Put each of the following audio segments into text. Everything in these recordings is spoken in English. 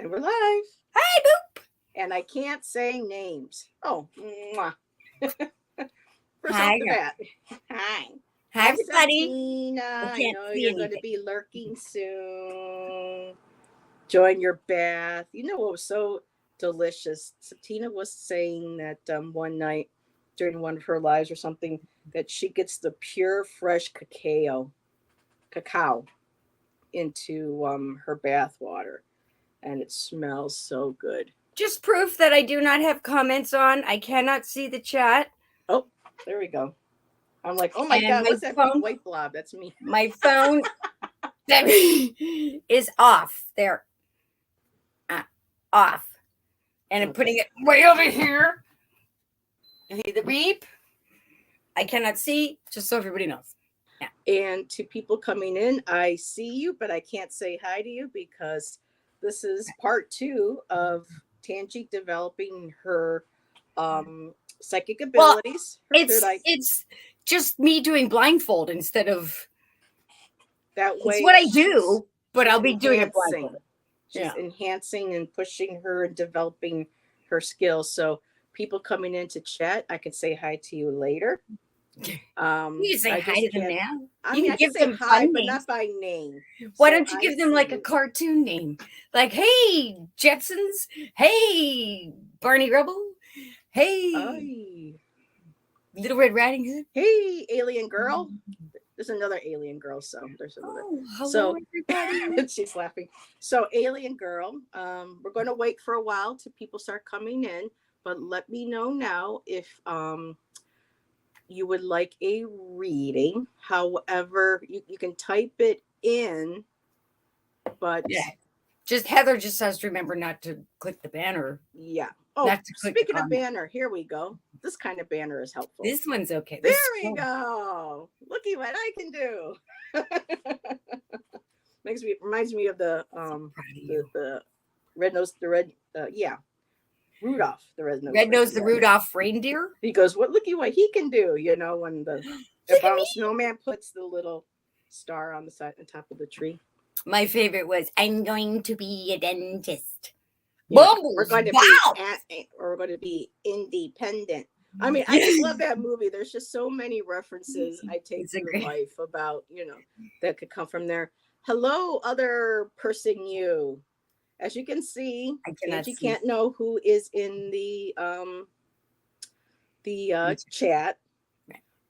And we're live. Hi, boop. And I can't say names. Oh, mwah. First off Hi, the girl. bat. Hi. Hi, everybody. Septina. I I can't know see you're going to anything. be lurking soon. Join your bath. You know what was so delicious? Septina was saying that one night during one of her lives or something that she gets the pure, fresh cacao into her bath water. And it smells so good. Just proof that I do not have comments on. I cannot see the chat. Oh, there we go. I'm like, oh my And God, my what's that big phone, white blob? That's me. my phone is off. There. Off. And I'm putting it way over here. You see the beep? I cannot see, just so everybody knows. Yeah. And to people coming in, I see you, but I can't say hi to you because this is part 2 of Tanji developing her psychic abilities. Well, it's just me doing blindfold instead of that way. It's what I do, but I'll be doing it blindfold. She's enhancing and pushing her and developing her skills. So people coming in to chat, I could say hi to you later. You say hi to them now. I mean, I can say hi, but not by name. Why don't you give them like a cartoon name? Like, hey, Jetsons. Hey, Barney Rubble. Hey, Little Red Riding Hood. Hey, Alien Girl. There's another Alien Girl, so there's another. Hello, everybody. She's laughing. So, Alien Girl, we're going to wait for a while till people start coming in, but let me know now if you would like a reading. However, you can type it in, but just Heather just has to remember not to click the banner. Yeah. Oh, speaking of banner, here we go. This kind of banner is helpful. This one's okay. There we go. Looky what I can do. Reminds me of the Rudolph, the red-nosed Rudolph reindeer. He goes, looky what he can do, when the abominable snowman puts the little star on the top of the tree. My favorite was, I'm going to be a dentist. Yeah, we're going to be independent. I mean, I just love that movie. There's just so many references I take through life about, that could come from there. Hello, other person you. As you can see, you can't know who is in the chat.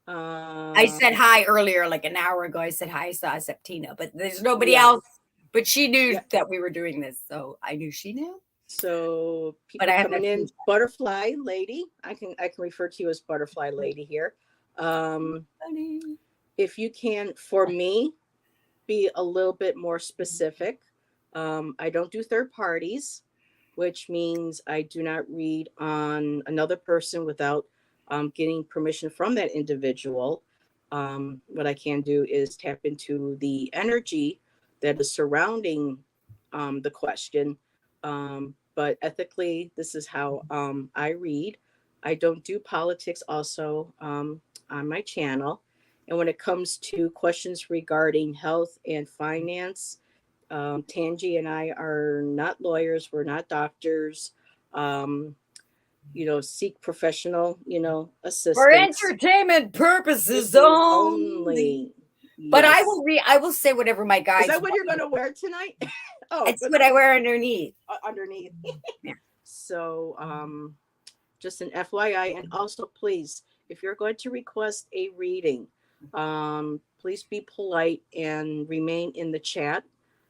I said hi earlier, like an hour ago. I said hi, I saw Septina, but there's nobody else. But she knew that we were doing this, so I knew she knew. So people coming in, Butterfly Lady. I can refer to you as Butterfly Lady here. If you can, for me, be a little bit more specific. I don't do third parties, which means I do not read on another person without getting permission from that individual. What I can do is tap into the energy that is surrounding the question. But ethically, this is how I read. I don't do politics also on my channel. And when it comes to questions regarding health and finance, Tanji and I are not lawyers. We're not doctors. Seek professional, assistance. For entertainment purposes only. Yes. But I will say whatever my guys. Is that what you're going to wear tonight? It's what I wear underneath. Yeah. So, just an FYI, and also please, if you're going to request a reading, please be polite and remain in the chat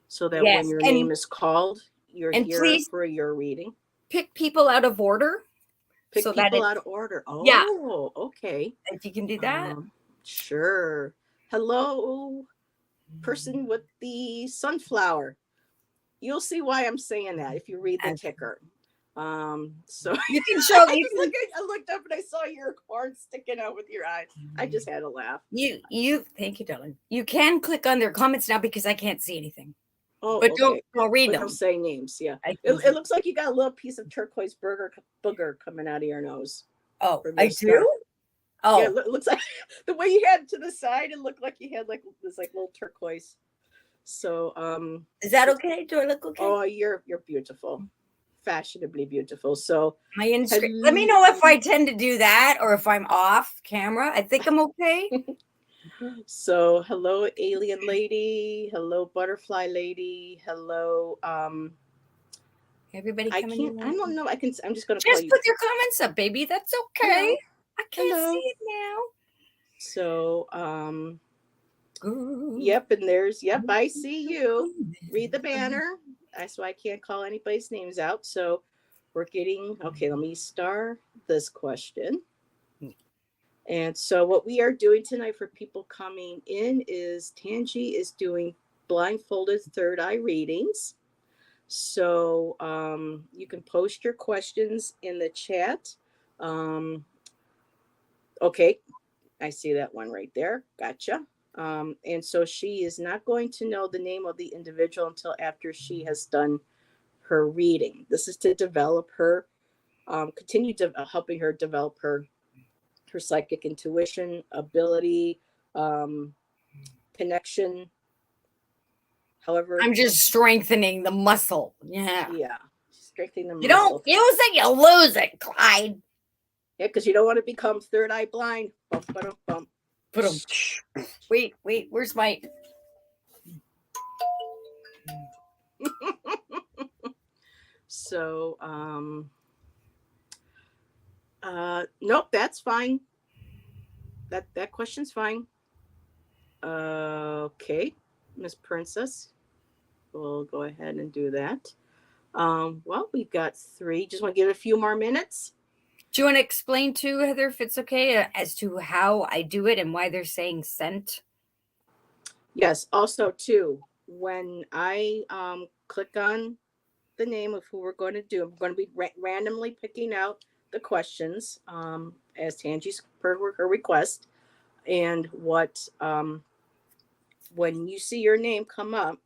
so that when your name is called, you're here for your reading. Pick people out of order. Pick people out of order. Oh, okay. If you can do that. Sure. Hello, person with the sunflower. You'll see why I'm saying that if you read the ticker. So you can show me. I looked up and I saw your horn sticking out with your eyes. I just had to laugh. You thank you, darling. You can click on their comments now because I can't see anything. Oh, but don't read them. Don't say names. Yeah, it looks like you got a little piece of turquoise booger coming out of your nose. Oh, I do. Oh, yeah, it looks like the way you had it to the side. It looked like you had this little turquoise So Is that okay? Do I look okay? oh, you're beautiful, fashionably beautiful. So My Instagram. Let me hello. know if I tend to do that or if I'm off camera. I think I'm okay. So hello, alien lady. Hello, butterfly lady. Hello. Everybody I coming can't. I in. don't know. I'm just gonna call Just you. put your comments up, baby. That's okay. Hello. I can't see Hello. it now. So Girl. yep, and there's yep. I see you. Read the banner. That's why I can't call anybody's names out. So we're getting okay. Let me start this question. And so, what we are doing tonight for people coming in is Tanji is doing blindfolded third eye readings. So, you can post your questions in the chat. Um, okay, I see that one right there. Gotcha. And so, she is not going to know the name of the individual until after she has done her reading. This is to develop her, continue to helping her develop her psychic intuition, ability, um, connection. However, I'm just strengthening the muscle. Yeah. yeah, strengthening the You don't muscle. use it, you lose it, Clyde. Yeah, because you don't want to become third eye blind. Bum, ba-dum, bum. Put them. Wait, where's my. So, nope, that's fine. That question's fine. Okay, Miss Princess, we'll go ahead and do that. Well, we've got three. Just want to give it a few more minutes. Do you want to explain too, Heather, if it's okay, as to how I do it and why they're saying sent? Yes. Also, too, when I click on the name of who we're going to do, I'm going to be randomly picking out the questions as Tangi's per her request, and what when you see your name come up,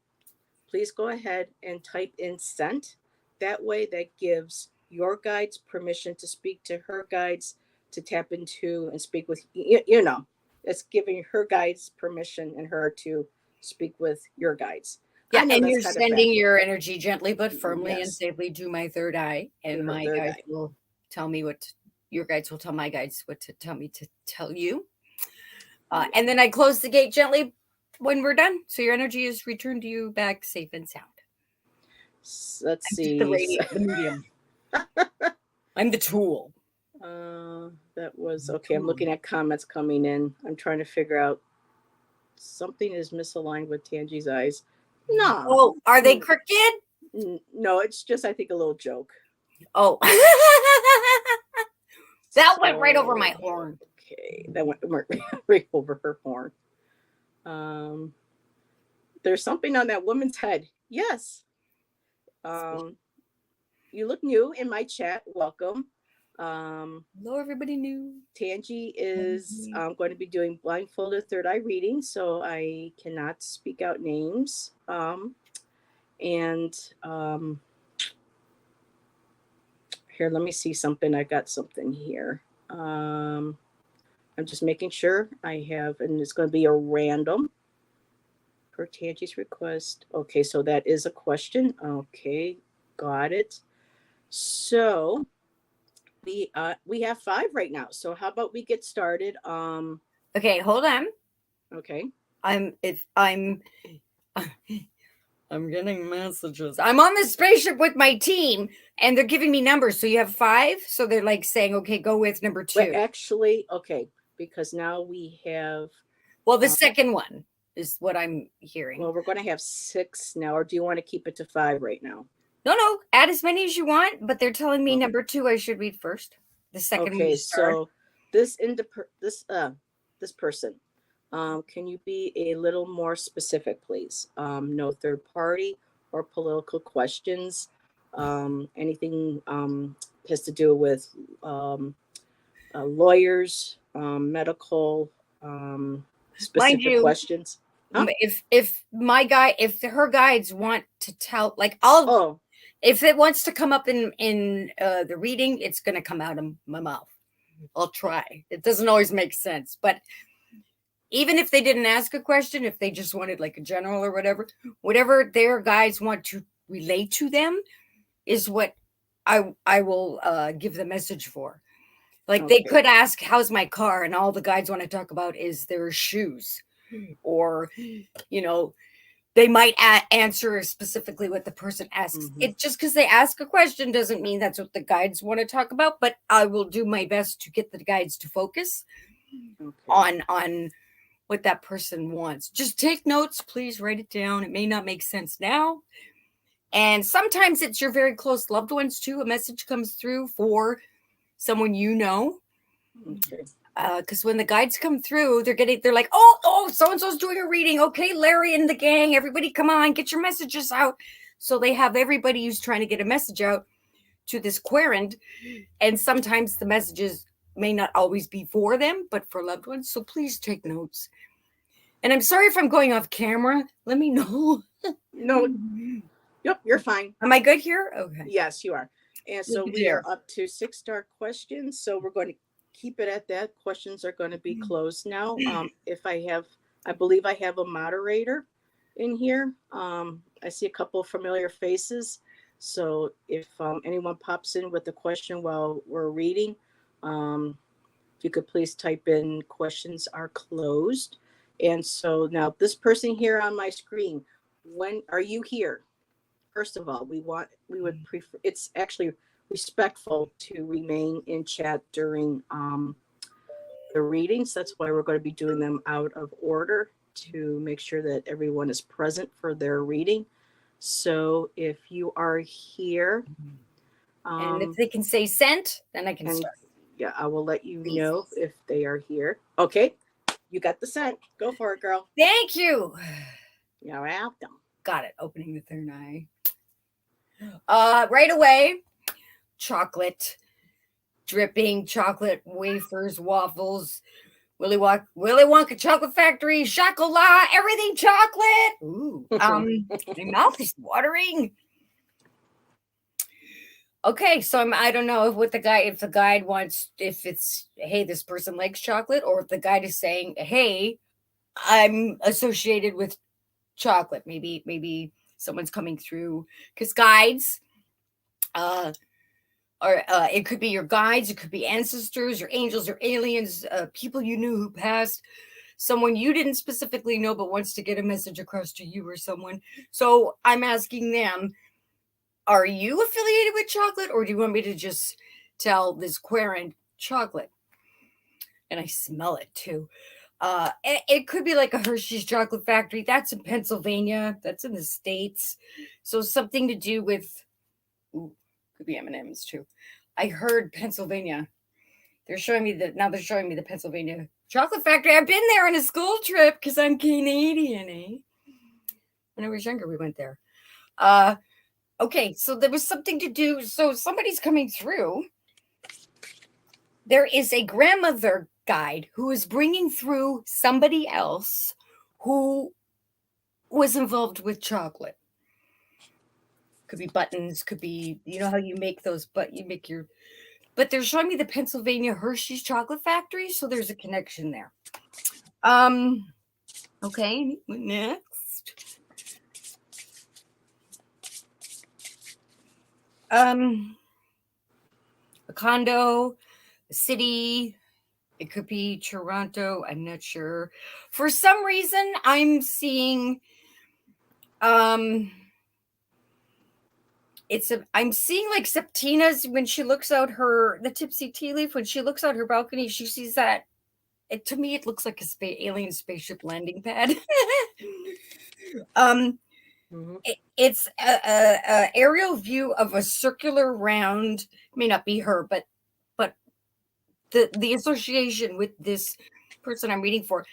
please go ahead and type in sent. That way, that gives your guides permission to speak to her guides, to tap into and speak with you know. It's giving her guides permission and her to speak with your guides. Yeah, I know and that's you're kind of sending baffling. your energy gently but firmly and Yes, safely to my third eye, to and her my third guides eye. will tell me what your guides will tell my guides what to tell me to tell you. Yeah. And then I close the gate gently when we're done, so your energy is returned to you back safe and sound. Let's I'm just the see. radio, the medium. I'm the tool. That was okay. I'm looking at comments coming in. I'm trying to figure out something is misaligned with Tangi's eyes. No, Oh, are they crooked? no, it's just I think a little joke. Oh, that went right over my horn. Okay, that went right over her horn. Um, there's something on that woman's head. Yes. Um, you look new in my chat. Welcome. Hello, everybody new. Tangi is going to be doing blindfolded third eye reading, so I cannot speak out names. And here, let me see something. I got something here. I'm just making sure I have, and it's going to be a random per Tangi's request. Okay, so that is a question. Okay, got it. So we have five right now. So how about we get started? Okay, hold on. Okay. I'm getting messages. I'm on the spaceship with my team and they're giving me numbers. So you have five. So they're like saying, okay, go with number two. Well, actually, okay, because now we have. Well, the second one is what I'm hearing. Well, we're going to have six now, or do you want to keep it to five right now? No, add as many as you want, but they're telling me number two I should read first. The second one. Okay, so this this person, can you be a little more specific, please? No third party or political questions. Anything has to do with lawyers, medical, specific questions. Huh? If her guides want to tell, like, if it wants to come up in the reading, it's going to come out of my mouth. I'll try. It doesn't always make sense, but even if they didn't ask a question, if they just wanted like a general or whatever their guides want to relate to them is what I will give the message for. Like they could ask, how's my car? And all the guides want to talk about is their shoes. Or, they might answer specifically what the person asks. It just because they ask a question doesn't mean that's what the guides want to talk about, but I will do my best to get the guides to focus on what that person wants. Just take notes, please write it down. It may not make sense now. And sometimes it's your very close loved ones too. A message comes through for someone because when the guides come through, they're like, oh, so-and-so's doing a reading. Okay, Larry and the gang, everybody come on, get your messages out. So they have everybody who's trying to get a message out to this querent. And sometimes the messages may not always be for them, but for loved ones. So please take notes. And I'm sorry if I'm going off camera. Let me know. No. Yep, you're fine. Am I good here? Okay. Yes, you are. And so we are up to 6-star questions. So we're going to keep it at that. Questions are going to be closed now. I believe I have a moderator in here. I see a couple of familiar faces. So if anyone pops in with a question while we're reading, if you could please type in questions are closed. And so now this person here on my screen, when are you here? First of all, we would prefer, it's actually respectful to remain in chat during the readings. That's why we're going to be doing them out of order to make sure that everyone is present for their reading. So if you are here. And if they can say sent, then I can start. Yeah, I will let you know if they are here. Okay, you got the scent. Go for it, girl. Thank you. You're welcome. Got it. Opening the third eye. Right away, chocolate, dripping chocolate, wafers, waffles, Willy Wonka chocolate factory, chocolat, everything chocolate. Ooh, my mouth is watering. Okay, so I don't know if the guide wants, if it's, hey, this person likes chocolate, or if the guide is saying, hey, I'm associated with chocolate. Maybe someone's coming through, because guides, or it could be your guides, it could be ancestors, your angels, your aliens, people you knew who passed, someone you didn't specifically know but wants to get a message across to you or someone. So I'm asking them, are you affiliated with chocolate, or do you want me to just tell this querent chocolate? And I smell it too. It could be like a Hershey's chocolate factory. That's in Pennsylvania. That's in the States. So something to do with, could be M&M's too. I heard Pennsylvania. They're showing me the Pennsylvania chocolate factory. I've been there on a school trip because I'm Canadian, eh? When I was younger, we went there. Okay, so there was something to do. So somebody's coming through. There is a grandmother guide who is bringing through somebody else who was involved with chocolate. Could be buttons, could be, you know how you make those, but they're showing me the Pennsylvania Hershey's chocolate factory, so there's a connection there. Okay, next. A condo, a city, it could be Toronto, I'm not sure. For some reason, I'm seeing I'm seeing like Septina's when she looks out the tipsy tea leaf, when she looks out her balcony, she sees that. To me, it looks like a alien spaceship landing pad. It's a aerial view of a circular round. It may not be her, but the association with this person I'm reading for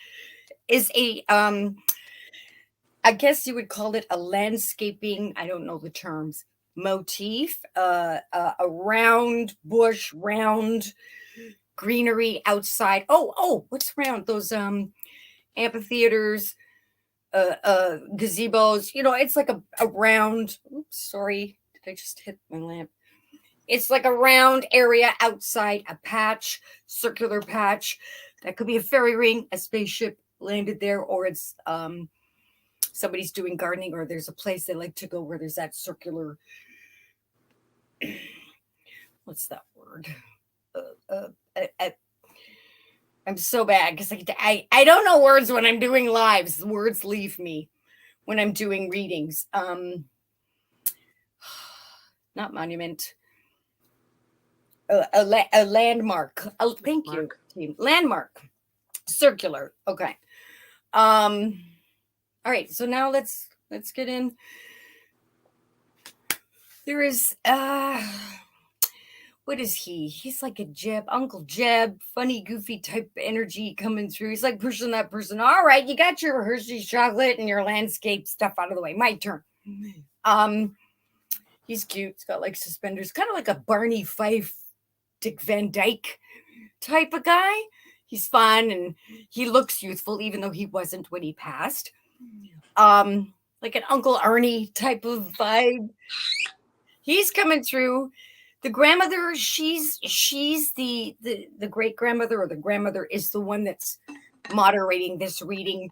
is a I guess you would call it a landscaping, I don't know the terms, motif, a round bush, round greenery outside. Oh, what's round? Those amphitheaters, gazebos, it's like a round, oops, sorry, did I just hit my lamp? It's like a round area outside, a patch, circular patch. That could be a fairy ring, a spaceship landed there, or it's somebody's doing gardening, or there's a place they like to go where there's that circular. What's that word? I'm so bad because I don't know words when I'm doing lives. The words leave me when I'm doing readings. Not monument. A landmark. Oh, thank you, team. Landmark. Circular. Okay. All right. So now let's get in. There is what is he? He's like a Jeb, Uncle Jeb, funny, goofy type energy coming through. He's like pushing that person. All right, you got your Hershey's chocolate and your landscape stuff out of the way. My turn. He's cute. He's got like suspenders, kind of like a Barney Fife, Dick Van Dyke type of guy. He's fun and he looks youthful, even though he wasn't when he passed. Like an Uncle Arnie type of vibe. He's coming through. The grandmother, she's the great grandmother, or the grandmother is the one that's moderating this reading.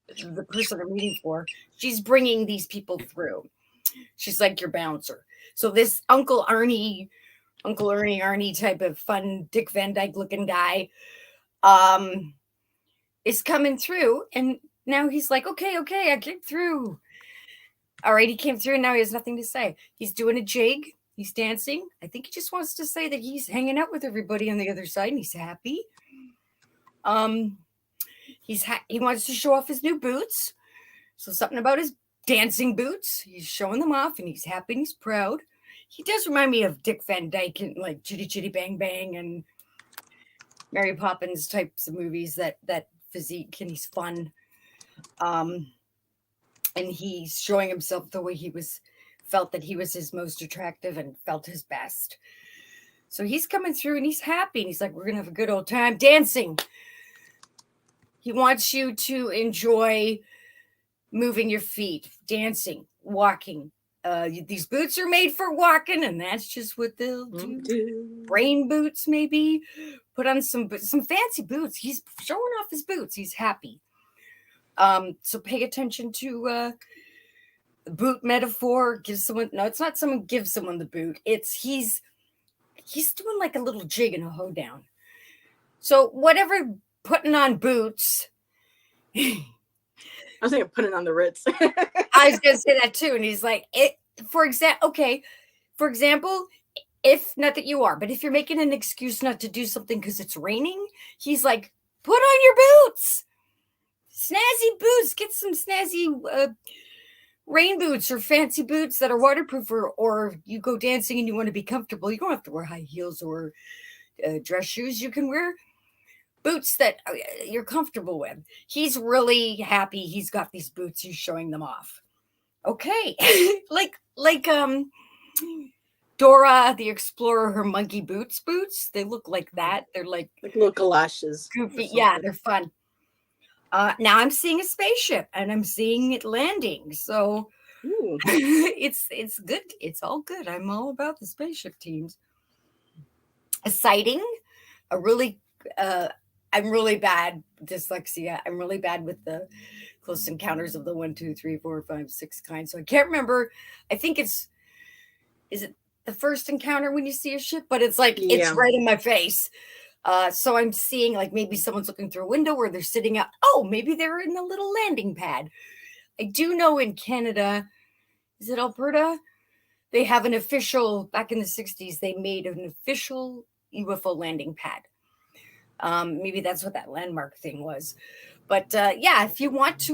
The person I'm reading for, she's bringing these people through. She's like your bouncer. So this Uncle Arnie type of fun Dick Van Dyke looking guy, is coming through, and now he's like, okay, I came through. All right, he came through, and now he has nothing to say. He's doing a jig. He's dancing. I think he just wants to say that he's hanging out with everybody on the other side and he's happy. He wants to show off his new boots. So something about his dancing boots. He's showing them off and he's happy and he's proud. He does remind me of Dick Van Dyke and like Chitty Chitty Bang Bang and Mary Poppins types of movies, that physique, and he's fun. And he's showing himself the way he felt that he was his most attractive and felt his best. So he's coming through and he's happy and he's like, we're gonna have a good old time dancing. He wants you to enjoy moving your feet, dancing, walking. These boots are made for walking, and that's just what they'll do. Rain boots, maybe. Put on some fancy boots. He's showing off his boots. He's happy. So pay attention to boot metaphor. It's not someone gives someone the boot. It's he's doing like a little jig and a hoedown. So whatever putting on boots. I was thinking putting on the Ritz. I was gonna say that too. And he's like, for example, if not that you are, but if you're making an excuse not to do something because it's raining, he's like, put on your boots. Snazzy boots. Get some snazzy rain boots or fancy boots that are waterproof, or you go dancing and you want to be comfortable. You don't have to wear high heels or dress shoes. You can wear boots that you're comfortable with. He's really happy. He's got these boots. He's showing them off. Okay. like Dora the Explorer, her monkey boots. They look like that. They're like little galoshes. Goofy. Yeah, they're fun. Now I'm seeing a spaceship and I'm seeing it landing. So it's good. It's all good. I'm all about the spaceship teams. A sighting, I'm really bad dyslexia. I'm really bad with the close encounters of the 1, 2, 3, 4, 5, 6 kind. So I can't remember. I think is it the first encounter when you see a ship? But it's like it's right in my face. So I'm seeing like maybe someone's looking through a window or they're sitting out. Oh, maybe they're in a little landing pad. I do know in Canada, is it Alberta? They have an official, back in the 60s, they made an official UFO landing pad. Maybe that's what that landmark thing was. But yeah, if you want a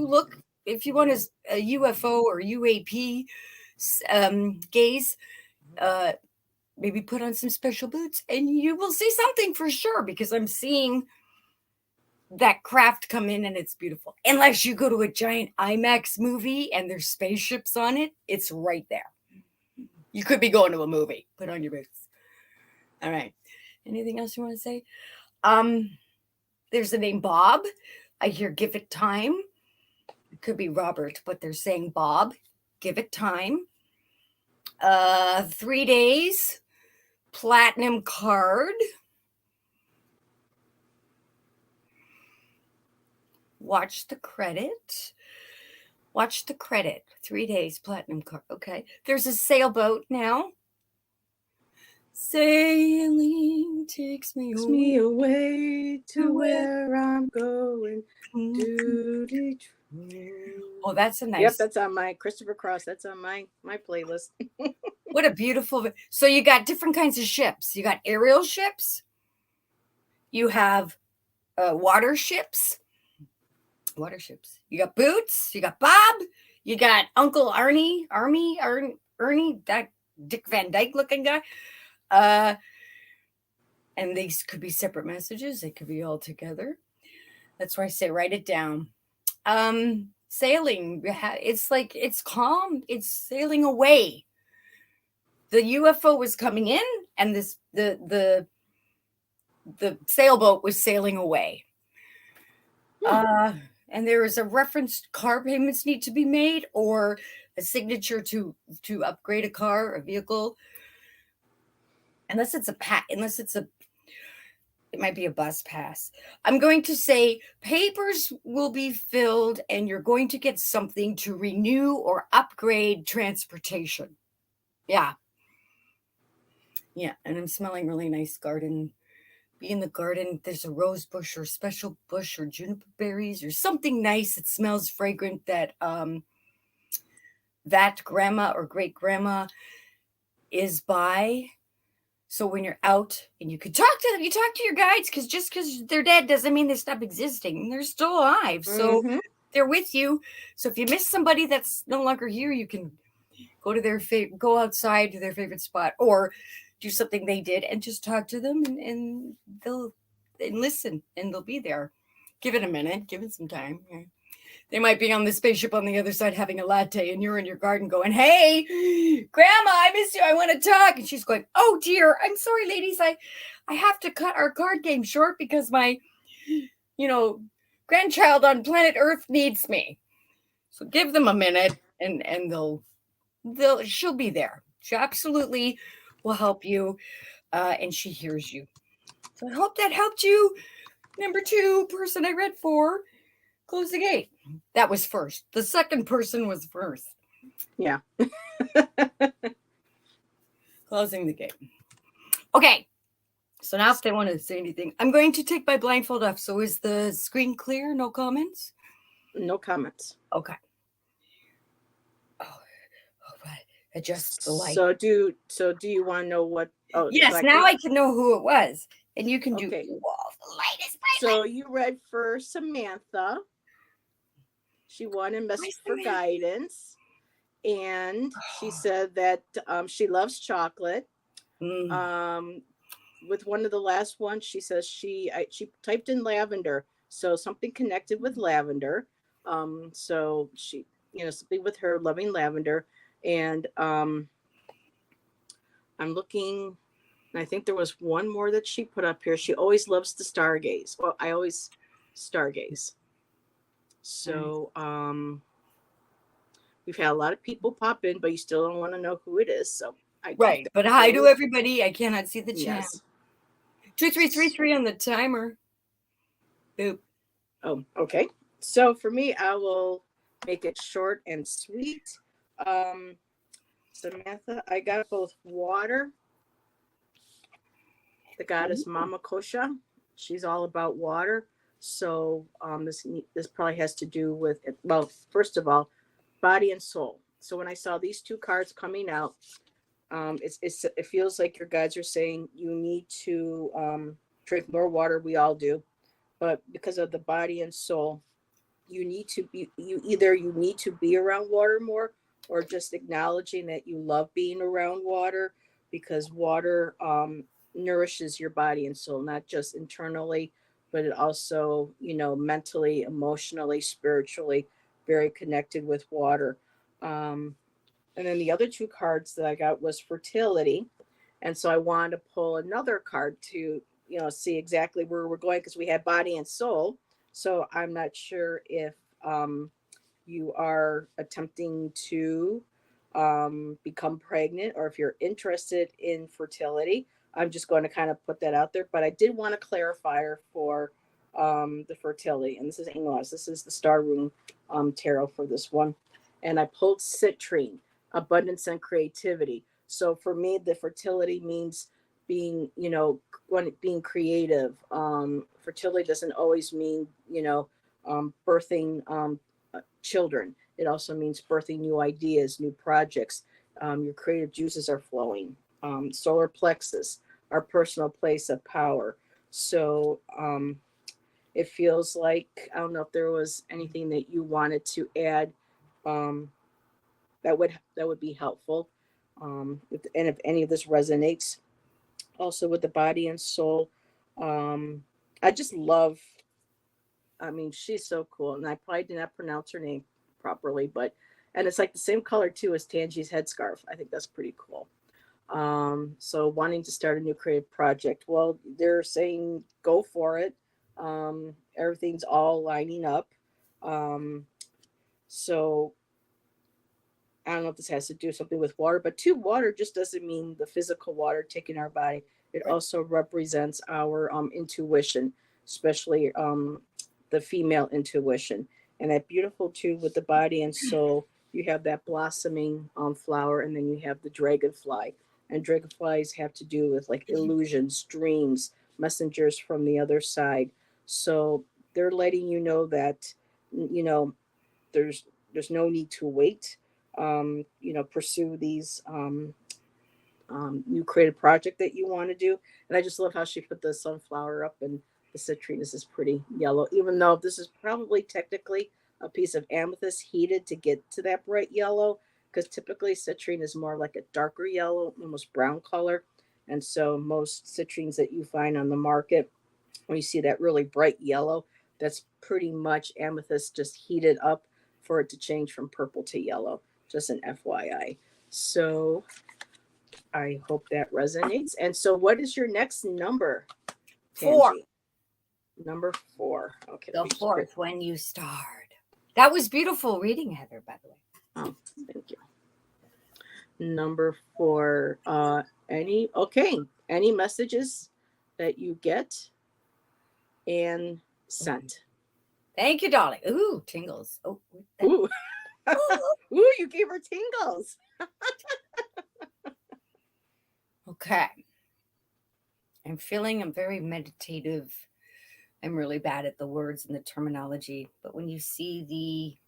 UFO or UAP gaze, maybe put on some special boots and you will see something for sure, because I'm seeing that craft come in and it's beautiful. Unless you go to a giant IMAX movie and there's spaceships on it, it's right there. You could be going to a movie. Put on your boots. All right. Anything else you want to say? There's the name Bob. I hear give it time. It could be Robert, but they're saying Bob. Give it time. 3 days. Platinum card. Watch the credit. Watch the credit. 3 days platinum card. Okay. There's a sailboat now. Sailing takes me Takes away. me away to to where I'm going. where- To Detroit. Oh, that's a nice. Yep, that's on my Christopher Cross. That's on my playlist. What a beautiful. So you got different kinds of ships. You got aerial ships. You have water ships. Water ships. You got Boots. You got Bob. You got Uncle Ernie, Ernie, that Dick Van Dyke looking guy. And these could be separate messages. They could be all together. That's why I say write it down. Sailing. It's like it's calm. It's sailing away. The UFO was coming in, and the sailboat was sailing away. And there is a reference car payments need to be made, or a signature to upgrade a car, a vehicle. Unless it's it might be a bus pass. I'm going to say papers will be filled and you're going to get something to renew or upgrade transportation. Yeah. Yeah. And I'm smelling really nice garden. Be in the garden. There's a rose bush or special bush or juniper berries or something nice that smells fragrant that that grandma or great grandma is by. So when you're out and you can talk to them, you talk to your guides, because just because they're dead doesn't mean they stop existing. They're still alive. So they're with you. So if you miss somebody that's no longer here, you can go to go outside to their favorite spot, or do something they did and just talk to them, and they'll listen, and they'll be there. Give it a minute, give it some time. They might be on the spaceship on the other side having a latte, and you're in your garden going, "Hey, Grandma, I miss you. I want to talk." And she's going, "Oh dear, I'm sorry, ladies. I have to cut our card game short because my, grandchild on planet Earth needs me." So give them a minute, and she'll be there. She absolutely will help you, and she hears you. So I hope that helped you. Number 2 person I read for. Close the gate. That was first. The second person was first. Yeah. Closing the gate. Okay. So now if they want to say anything, I'm going to take my blindfold off. So is the screen clear? No comments? No comments. Okay. Oh, right. Adjust the light. So do you want to know what? Oh, yes. Now I can know who it was, and you can do. Okay. Whoa, the light is bright. So you read for Samantha. She wanted a message for guidance, and she said that she loves chocolate. With one of the last ones, she says she typed in lavender, so something connected with lavender. So she, something with her loving lavender, and I'm looking. And I think there was one more that she put up here. She always loves to stargaze. Well, I always stargaze. So we've had a lot of people pop in, but you still don't want to know who it is. So right. But hi to everybody. I cannot see the chat. Yes. 2333 on the timer. Boop. Oh, okay. So for me, I will make it short and sweet. Samantha, I got both water. The goddess Mama Kosha. She's all about water. So this probably has to do with, well, first of all, body and soul. So when I saw these 2 cards coming out, it feels like your guides are saying you need to drink more water. We all do, but because of the body and soul, you need to be around water more, or just acknowledging that you love being around water, because water nourishes your body and soul, not just internally, but it also, mentally, emotionally, spiritually, very connected with water. And then the other 2 cards that I got was fertility. And so I wanted to pull another card to, see exactly where we're going, because we had body and soul. So I'm not sure if you are attempting to become pregnant, or if you're interested in fertility. I'm just going to kind of put that out there. But I did want a clarifier for the fertility, and this is English. This is the star room tarot for this one, and I pulled citrine, abundance and creativity. So for me, the fertility means being, when being creative. Fertility doesn't always mean, birthing children. It also means birthing new ideas, new projects. Your creative juices are flowing. Solar plexus, our personal place of power. So it feels like, I don't know if there was anything that you wanted to add, um, that would be helpful. And if any of this resonates, also with the body and soul. I just love, I mean, she's so cool. And I probably did not pronounce her name properly, and it's like the same color too as Tanji's headscarf. I think that's pretty cool. So wanting to start a new creative project. Well, they're saying go for it. Everything's all lining up. So I don't know if this has to do something with water, but two, water just doesn't mean the physical water taking our body. It Right. also represents our intuition, especially the female intuition. And that beautiful too with the body and soul, you have that blossoming flower, and then you have the dragonfly. And dragonflies have to do with like illusions, dreams, messengers from the other side. So they're letting you know that, you know, there's there's no need to wait. Pursue these new creative project that you want to do. And I just love how she put the sunflower up, and the citrine. This is pretty yellow, even though this is probably technically a piece of amethyst heated to get to that bright yellow, because typically citrine is more like a darker yellow, almost brown color. And so most citrines that you find on the market, when you see that really bright yellow, that's pretty much amethyst just heated up for it to change from purple to yellow. Just an FYI. So I hope that resonates. And so, what is your next number, 4. Tanji? Number 4. Okay. The fourth when you starred. That was beautiful reading, Heather, by the way. Oh, thank you. Number 4. Any messages that you get and sent? Thank you, darling. Ooh, tingles. Oh, Ooh. Ooh, you gave her tingles. okay. I'm very meditative. I'm really bad at the words and the terminology, but when you see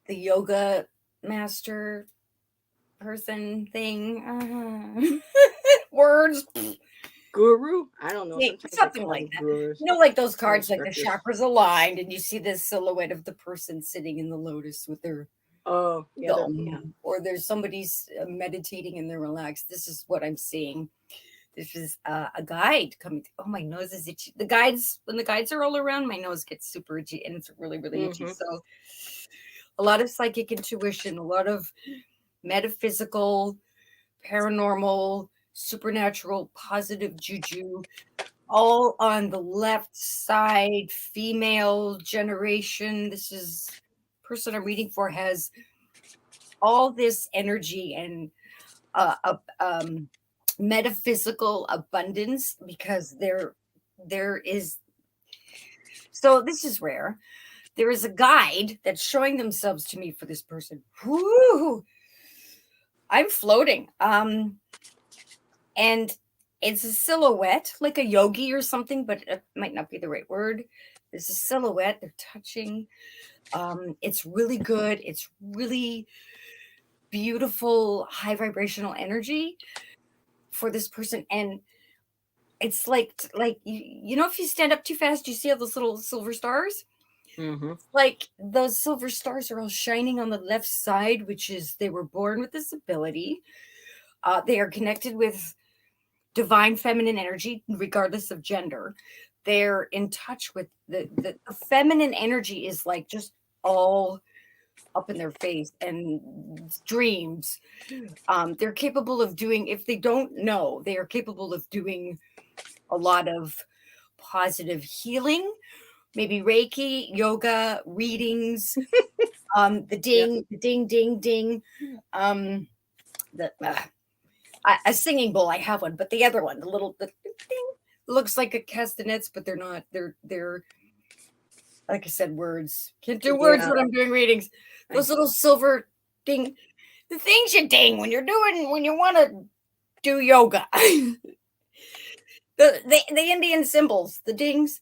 the yoga master person thing, words, Guru? I don't know. yeah, Sometimes something I call like them that. gurus. Like those cards, like the Instructors. chakras aligned, and you see this silhouette of the person sitting in the lotus with their Oh, yeah, yeah. thumb, or there's somebody's meditating and they're relaxed. This is what I'm seeing. This is a guide coming. Oh, my nose is itchy. When the guides are all around, my nose gets super itchy, and it's really, really itchy. Mm-hmm. So, a lot of psychic intuition, a lot of metaphysical, paranormal, supernatural, positive juju, all on the left side, female generation. This is person I'm reading for has all this energy and metaphysical abundance, because there is, so this is rare. There is a guide that's showing themselves to me for this person. Whoo! I'm floating. And it's a silhouette, like a yogi or something, but it might not be the right word. There's a silhouette. They're touching. It's really good. It's really beautiful, high vibrational energy for this person. And it's like if you stand up too fast, you see all those little silver stars. Mm-hmm. Like those silver stars are all shining on the left side, which is they were born with this ability. They are connected with divine feminine energy, regardless of gender. They're in touch with the feminine energy is like just all up in their face and dreams. They're capable of doing, if they don't know, they are capable of doing a lot of positive healing, maybe Reiki, yoga, readings, the ding, the ding, ding, ding, the a singing bowl. I have one, but the other one, the little the ding, looks like a castanets, but they're not. They're like I said, words. Can't do words Yeah. when I'm doing readings. Those little silver ding, the things you ding when you're doing when you want to do yoga. The Indian symbols, the dings,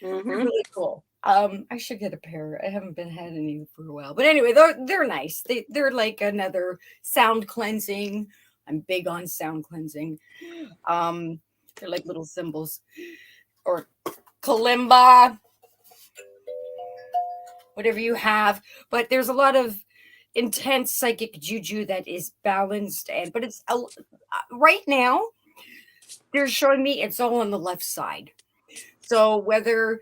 they're Mm-hmm. really cool. I should get a pair. I haven't been had any for a while, but anyway, they're nice. They're like another sound cleansing. I'm big on sound cleansing. They're like little symbols or kalimba, whatever you have. But there's a lot of intense psychic juju that is balanced, and but it's right now they're showing me it's all on the left side. So whether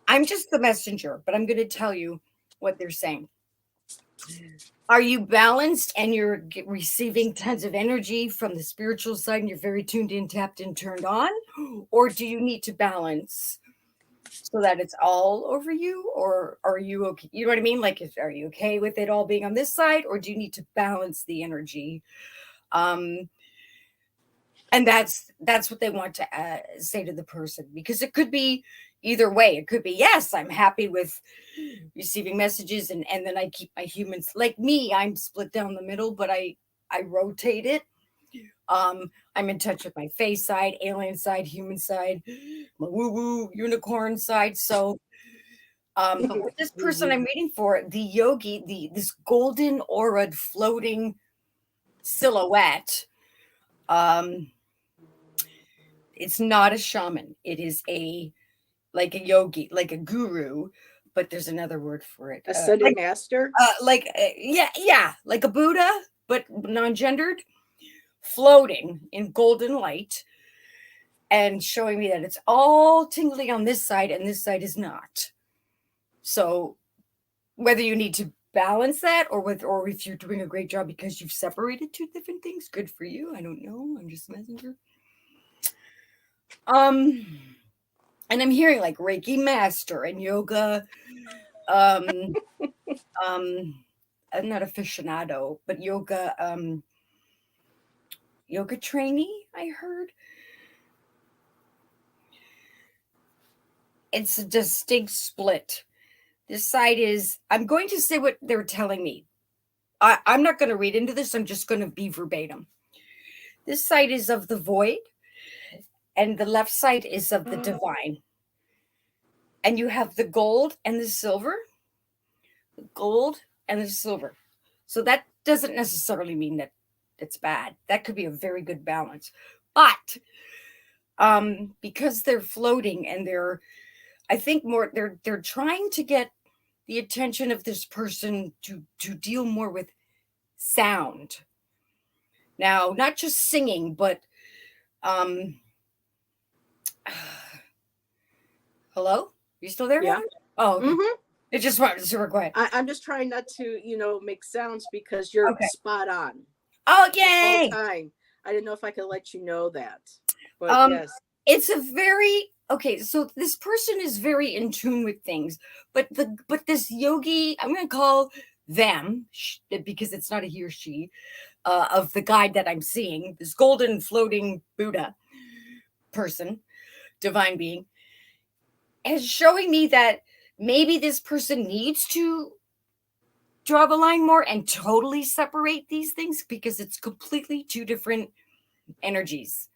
I'm just the messenger, but I'm going to tell you what they're saying. Are you balanced and you're receiving tons of energy from the spiritual side and you're very tuned in, tapped in, turned on? Or do you need to balance so that it's all over you? Or are you okay? You know what I mean? Like, are you okay with it all being on this side? Or do you need to balance the energy? And that's what they want to say to the person, because it could be either way. It could be, yes, I'm happy with receiving messages, and then I keep my humans, like me, I'm split down the middle, but I rotate it. I'm in touch with my face side, alien side, human side, my woo woo unicorn side. So but with this person I'm reading for, the yogi, this golden aura floating silhouette, it's not a shaman. It is like a yogi, like a guru, but there's another word for it. Ascended master. Yeah, like a Buddha, but non-gendered, floating in golden light, and showing me that it's all tingly on this side, and this side is not. So whether you need to balance that, or if you're doing a great job because you've separated two different things, good for you. I don't know. I'm just a messenger. And I'm hearing like Reiki master and yoga. I'm not aficionado, but yoga trainee, I heard. It's a distinct split. This side is, I'm going to say what they're telling me. I'm not going to read into this. I'm just going to be verbatim. This side is of the void, and the left side is of the divine. And you have the gold and the silver. The gold and the silver. So that doesn't necessarily mean that it's bad. That could be a very good balance. But because they're floating and I think more they're trying to get the attention of this person to deal more with sound. Now, not just singing, but hello? You still there? Yeah. Helen? Oh, okay. Mm-hmm. It just went super quiet. I'm just trying not to, make sounds because you're Okay. spot on Oh, the whole yay! time. I didn't know if I could let you know that, but yes. It's a very okay. So this person is very in tune with things, but this yogi, I'm going to call them because it's not a he or she, of the guide that I'm seeing. This golden floating Buddha person, divine being, is showing me that maybe this person needs to draw the line more and totally separate these things, because it's completely two different energies.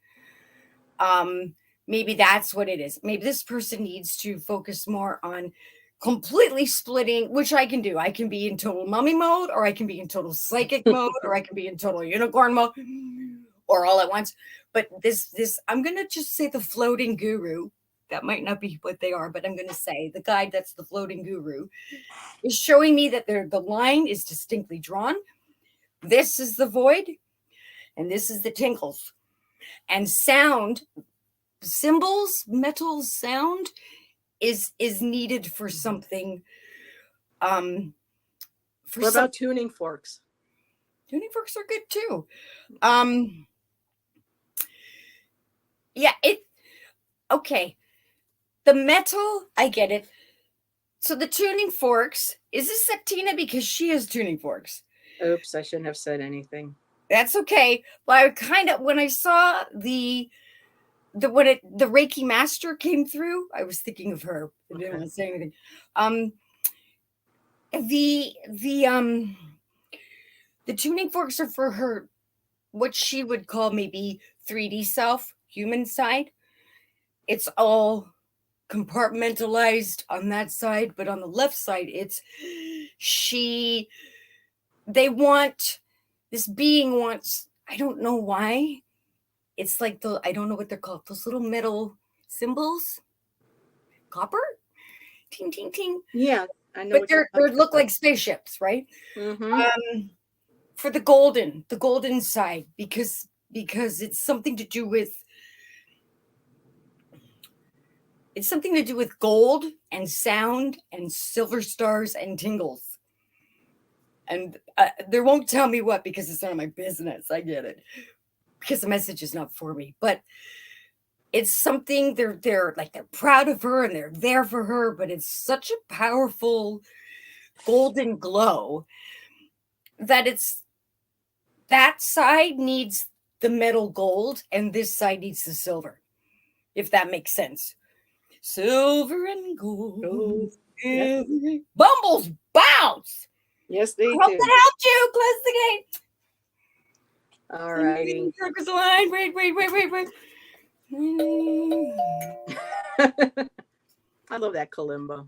Maybe that's what it is. Maybe this person needs to focus more on completely splitting, which I can do. I can be in total mummy mode, or I can be in total psychic mode, or I can be in total unicorn mode, or all at once. But this I'm gonna just say the floating guru. That might not be what they are, but I'm gonna say the guide that's the floating guru is showing me that the line is distinctly drawn. This is the void, and this is the tinkles. And sound, symbols, metal sound is needed for something. What about tuning forks? Tuning forks are good too. Yeah, okay. The metal, I get it. So the tuning forks, is this Septina because she has tuning forks? Oops, I shouldn't have said anything. That's okay. But I kind of, when I saw the the Reiki master came through, I was thinking of her. I didn't want to say anything. The the um the tuning forks are for her, what she would call maybe 3D self, human side. It's all compartmentalized on that side, but on the left side, it's she. They want, this being wants. I don't know why. It's like I don't know what they're called. Those little metal symbols, copper, ting ting ting. Yeah, I know But what you're they talking look about. like spaceships, right? Mm-hmm. For the golden side, because it's something to do with gold and sound and silver stars and tingles. And they won't tell me what, because it's none of my business. I get it, because the message is not for me. But it's something, they're like, they're proud of her and they're there for her. But it's such a powerful golden glow that it's, that side needs the metal gold and this side needs the silver, if that makes sense. Silver and gold. Oh, yes. Bumbles bounce. Yes, I they hope do. that helped you. Close the gate. All I'm reading righty. Circus line. Wait. I love that kalimba.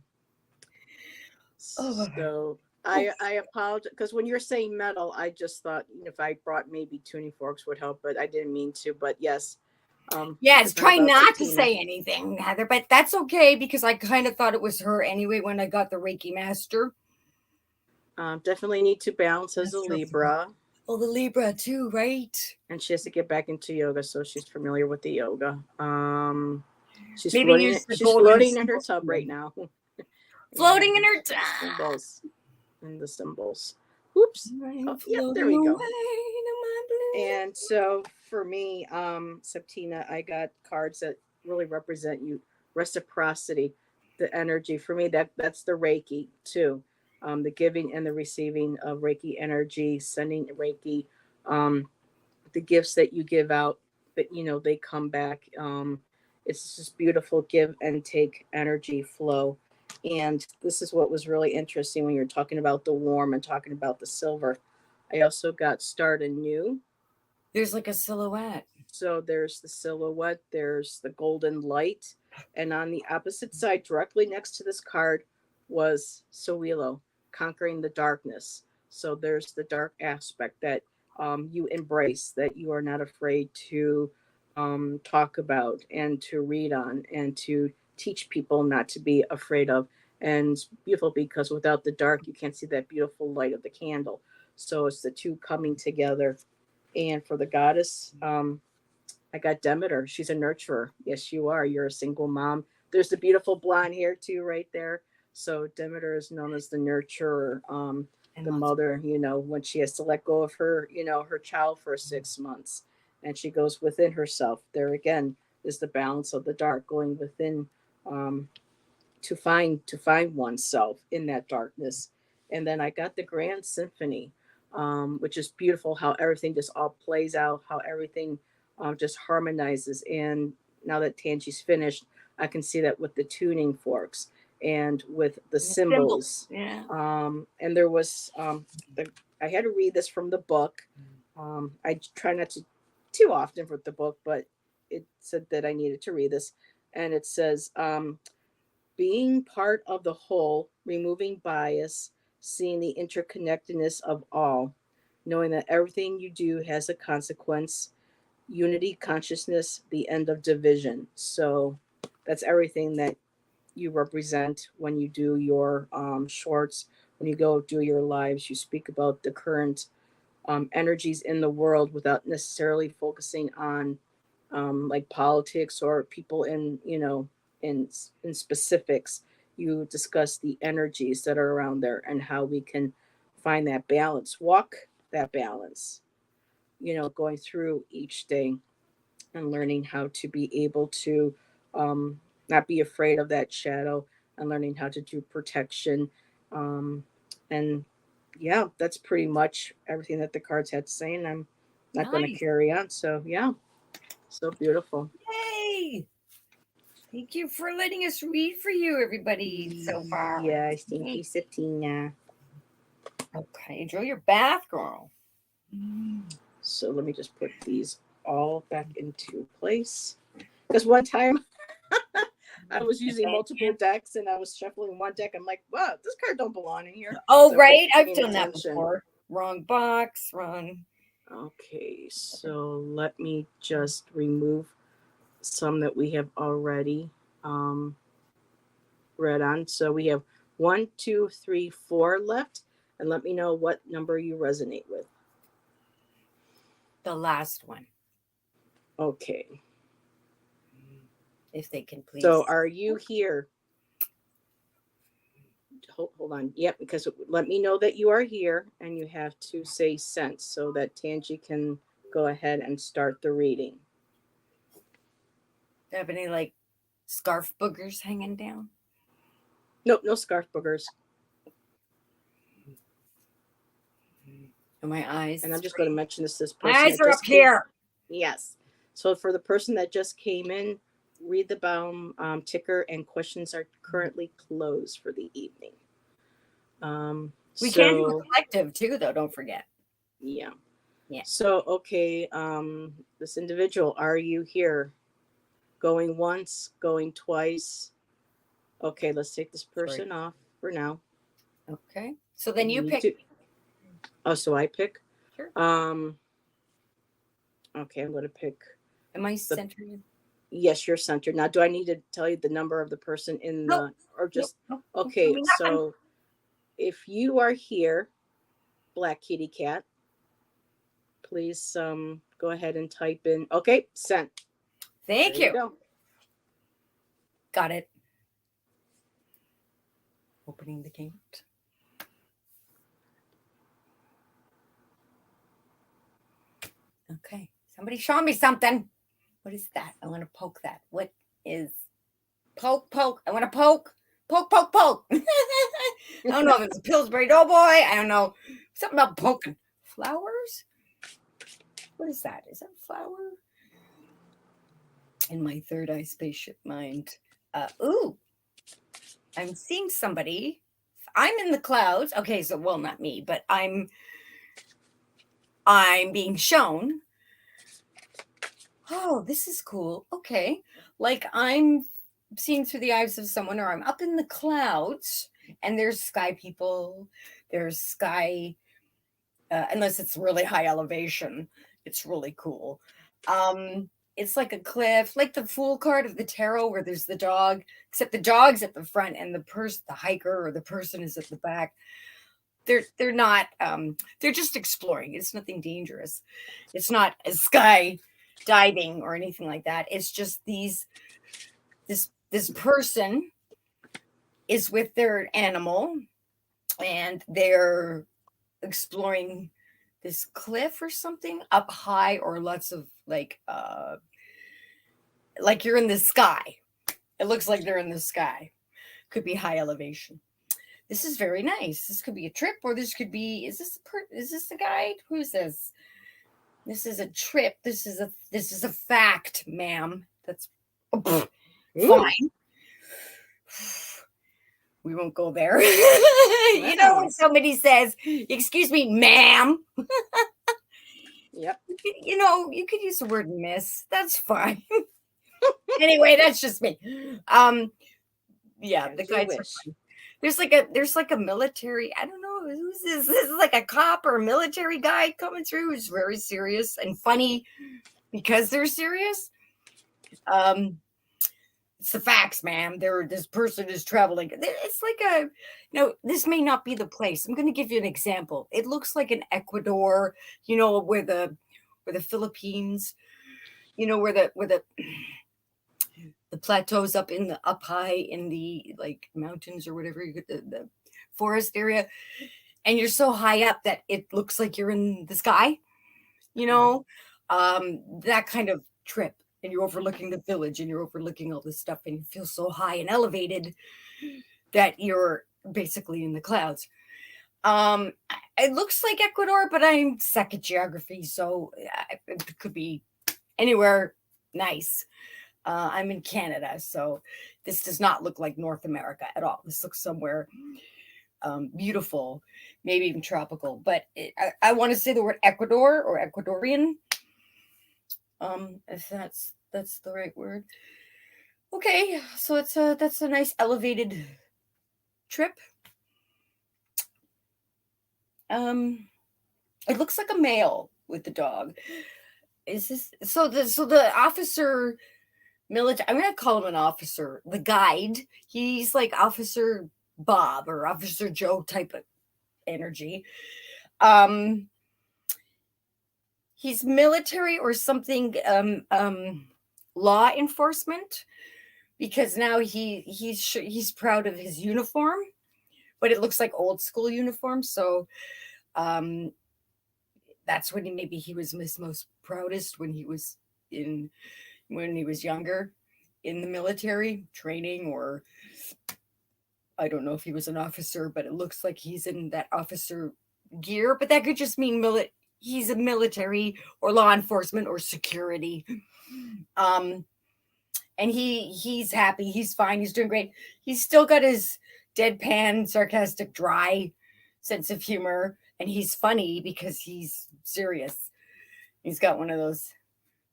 Oh, So oh. I apologize, because when you're saying metal, I just thought, if I brought maybe tuning forks would help, but I didn't mean to. But yes, Yes, it's not try about not to Septima. say anything, Heather, but that's okay, because I kind of thought it was her anyway when I got the Reiki master. Definitely need to balance as a Master of the, Libra, oh, the Libra too, right? and she has to get back into yoga, so she's familiar with the yoga. She's Maybe floating. use the She's golden floating in her symbols tub for right me. now, Floating in and her the time. symbols and the symbols. Oops. Oh, I'm yep. There floating we away go. to my blue. And so for me, Septina, I got cards that really represent you, reciprocity, the energy. For me, that's the Reiki too. The giving and the receiving of Reiki energy, sending Reiki, um, the gifts that you give out, but they come back. It's just beautiful give and take energy flow. And this is what was really interesting when you're talking about the warm and talking about the silver. I also got start anew. There's like a silhouette. So there's the silhouette, there's the golden light, and on the opposite side, directly next to this card, was Sowilo, conquering the darkness. So there's the dark aspect that you embrace, that you are not afraid to talk about and to read on and to teach people not to be afraid of. And it's beautiful because without the dark, you can't see that beautiful light of the candle. So it's the two coming together. And for the goddess, I got Demeter. She's a nurturer. Yes, you are. You're a single mom. There's the beautiful blonde hair too, right there. So Demeter is known as the nurturer, And the lots of, mother. When she has to let go of her, her child for 6 months, and she goes within herself. There again is the balance of the dark, going within, um, to find oneself in that darkness. And then I got the Grand Symphony, which is beautiful. How everything just all plays out. How everything just harmonizes. And now that Tanji's finished, I can see that with the tuning forks and with the symbols. symbols. Yeah. And there was I had to read this from the book. I try not to too often with the book, but it said that I needed to read this, and it says, being part of the whole, removing bias, seeing the interconnectedness of all, knowing that everything you do has a consequence, unity, consciousness, the end of division. So that's everything that you represent when you do your shorts, when you go do your lives. You speak about the current energies in the world without necessarily focusing on like politics or people in specifics. You discuss the energies that are around there and how we can find that balance, walk that balance. Going through each day and learning how to be able to not be afraid of that shadow, and learning how to do protection. Um, and yeah, that's pretty much everything that the cards had to say. And I'm not going to Nice. carry on. So, yeah, so beautiful. Yay! Thank you for letting us read for you, everybody, so far. Yes, thank you, Satina. Okay, enjoy your bath, girl. So let me just put these all back into place. Because one time I was using multiple decks and I was shuffling one deck. I'm like, wow, this card don't belong in here. Oh, So right. I've paying done that attention. before. Wrong box, wrong. Okay, so let me just remove some that we have already read on. So we have 1, 2, 3, 4 left. And let me know what number you resonate with. The last one, Okay. if they can please. So are you here? Hold on. Yep, because let me know that you are here and you have to say sense so that Tanji can go ahead and start the reading. Do you have any like scarf boogers hanging down? Nope, no scarf boogers. And my eyes. And I'm just going to mention this person. My eyes are up here. Yes. So for the person that just came in, read the Baum ticker and questions are currently closed for the evening. We can do a collective too, though. Don't forget. Yeah. Yeah. So, okay. This individual, are you here? Going once, going twice. Okay, let's take this person off for now. Okay. So then you pick. Oh, so I pick? Sure. Okay, I'm going to pick. Am I centered? Yes, you're centered. Now, do I need to tell you the number of the person in the, or just, okay, so if you are here, Black Kitty Cat, please go ahead and type in, okay, sent. Thank you. Go. Got it. Opening the gate. Okay. Somebody show me something. What is that? I want to poke that. What is poke? I want to poke. Poke. I don't know if it's a Pillsbury Doughboy. I don't know. Something about poking. Flowers? What is that? Is that a flower? In my third eye spaceship mind. Ooh. I'm seeing somebody. I'm in the clouds. Okay, so well, not me, but I'm being shown. Oh, this is cool. Okay. Like I'm seeing through the eyes of someone, or I'm up in the clouds and there's sky people. There's sky, unless it's really high elevation. It's really cool. It's like a cliff, like the Fool card of the tarot where there's the dog, except the dog's at the front and the hiker or the person is at the back. They're not they're just exploring. It's nothing dangerous. It's not a sky diving or anything like that. It's just this person is with their animal and they're exploring this cliff or something up high, or lots of like you're in the sky. It looks like they're in the sky. Could be high elevation. This is very nice. This could be a trip, or this could be. Is this a guide? Who's this? This is a trip. This is a fact, ma'am. That's fine. We won't go there. You know when somebody says, "Excuse me, ma'am." Yep. You know, you could use the word miss. That's fine. Anyway, that's just me. Yeah, the guides are fun. There's like a military, I don't know, who's this? This is like a cop or a military guy coming through who's very serious and funny because they're serious. It's the facts, ma'am. This person is traveling. It's like this may not be the place. I'm going to give you an example. It looks like an Ecuador, where the Philippines, where the plateaus up high in the like mountains or whatever, you get the forest area, and you're so high up that it looks like you're in the sky, that kind of trip. And you're overlooking the village and you're overlooking all this stuff and you feel so high and elevated that you're basically in the clouds. It looks like Ecuador, but I'm suck at geography, so it could be anywhere nice. I'm in Canada, so this does not look like North America at all. This looks somewhere beautiful, maybe even tropical. But I want to say the word Ecuador or Ecuadorian, if that's the right word. Okay, so that's a nice elevated trip. It looks like a male with the dog. Is this so the officer military? I'm gonna call him an officer. The guide. He's like Officer Bob or Officer Joe type of energy. Um, he's military or something. Law enforcement because now he's proud of his uniform, but it looks like old school uniform. So um, that's when maybe he was his most proudest in when he was younger in the military training, or I don't know if he was an officer, but it looks like he's in that officer gear. But that could just mean he's a military or law enforcement or security. Um, and he's happy, he's fine, he's doing great. He's still got his deadpan, sarcastic, dry sense of humor, and he's funny because he's serious. He's got one of those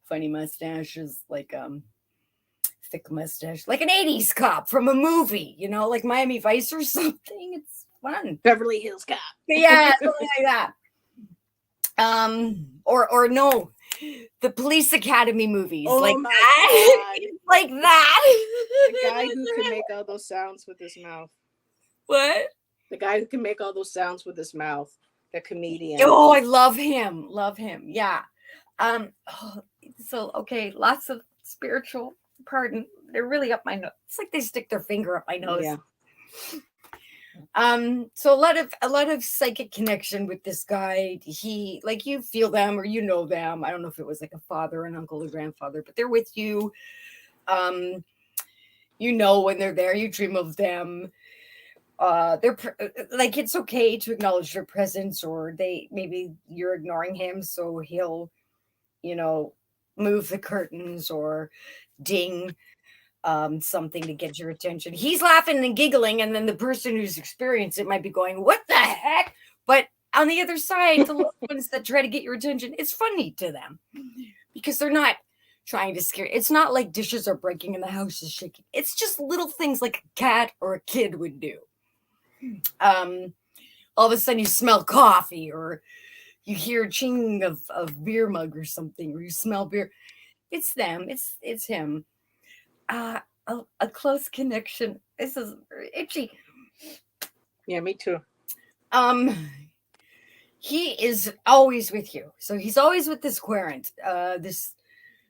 funny mustaches, like thick mustache, like an 80s cop from a movie, like Miami Vice or something. It's fun. Beverly Hills Cop. Yeah, something like that. Or no, the Police Academy movies. Oh like my that. God. Like that. The guy who can make all those sounds with his mouth. What? The guy who can make all those sounds with his mouth. The comedian. Oh, I love him. Love him. Yeah. So okay, lots of spiritual pardon. They're really up my nose. It's like they stick their finger up my nose. Yeah. So a lot of psychic connection with this guy. He, like, you feel them or them. I don't know if it was like a father, an uncle, or grandfather, but they're with you. When they're there, you dream of them. They're like, it's okay to acknowledge their presence, or maybe you're ignoring him, so he'll move the curtains or ding something to get your attention. He's laughing and giggling, and then the person who's experienced it might be going, "What the heck?" But on the other side, the little ones that try to get your attention, it's funny to them because they're not trying to scare. It's not like dishes are breaking and the house is shaking. It's just little things like a cat or a kid would do. All of a sudden you smell coffee, or you hear chinging of beer mug or something, or you smell beer. It's them. It's him. A close connection. This is itchy. Yeah, me too. He is always with you. So he's always with this querent, this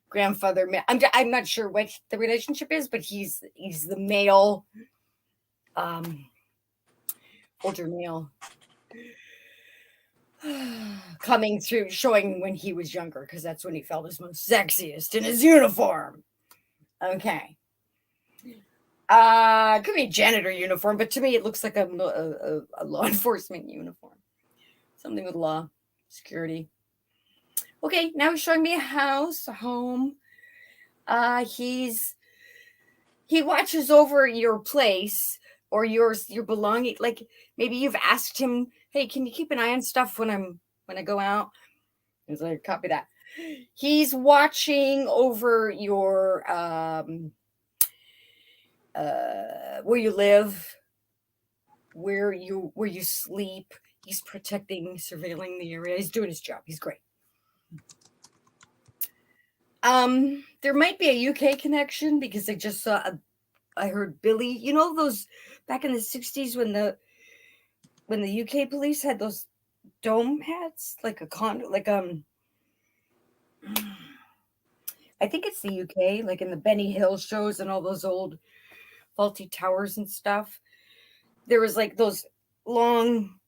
grandfather. I'm not sure what the relationship is, but he's the male, older male, coming through, showing when he was younger, because that's when he felt his most sexiest in his uniform. Okay. Could be a janitor uniform, but to me it looks like a law enforcement uniform. Something with law, security. Okay, now he's showing me a house, a home. He watches over your place or your belonging. Like, maybe you've asked him, "Hey, can you keep an eye on stuff when I go out?" He's like, "Copy that." He's watching over your where you live, where you sleep. He's protecting, surveilling the area. He's doing his job. He's great. There might be a UK connection because I just saw I heard Billy. You know those back in the 60s when the UK police had those dome hats, like I think it's the UK, like in the Benny Hill shows and all those old faulty towers and stuff. There was like those long,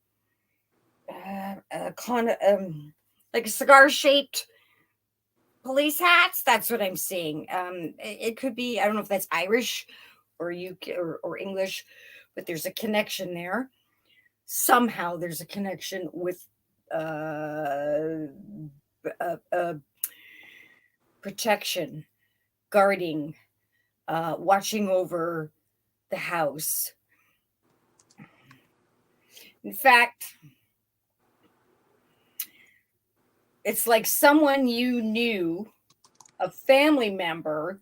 like cigar shaped police hats. That's what I'm seeing. It could be, I don't know if that's Irish or UK or English, but there's a connection there. Somehow there's a connection with protection. guarding, watching over the house. In fact, it's like someone you knew, a family member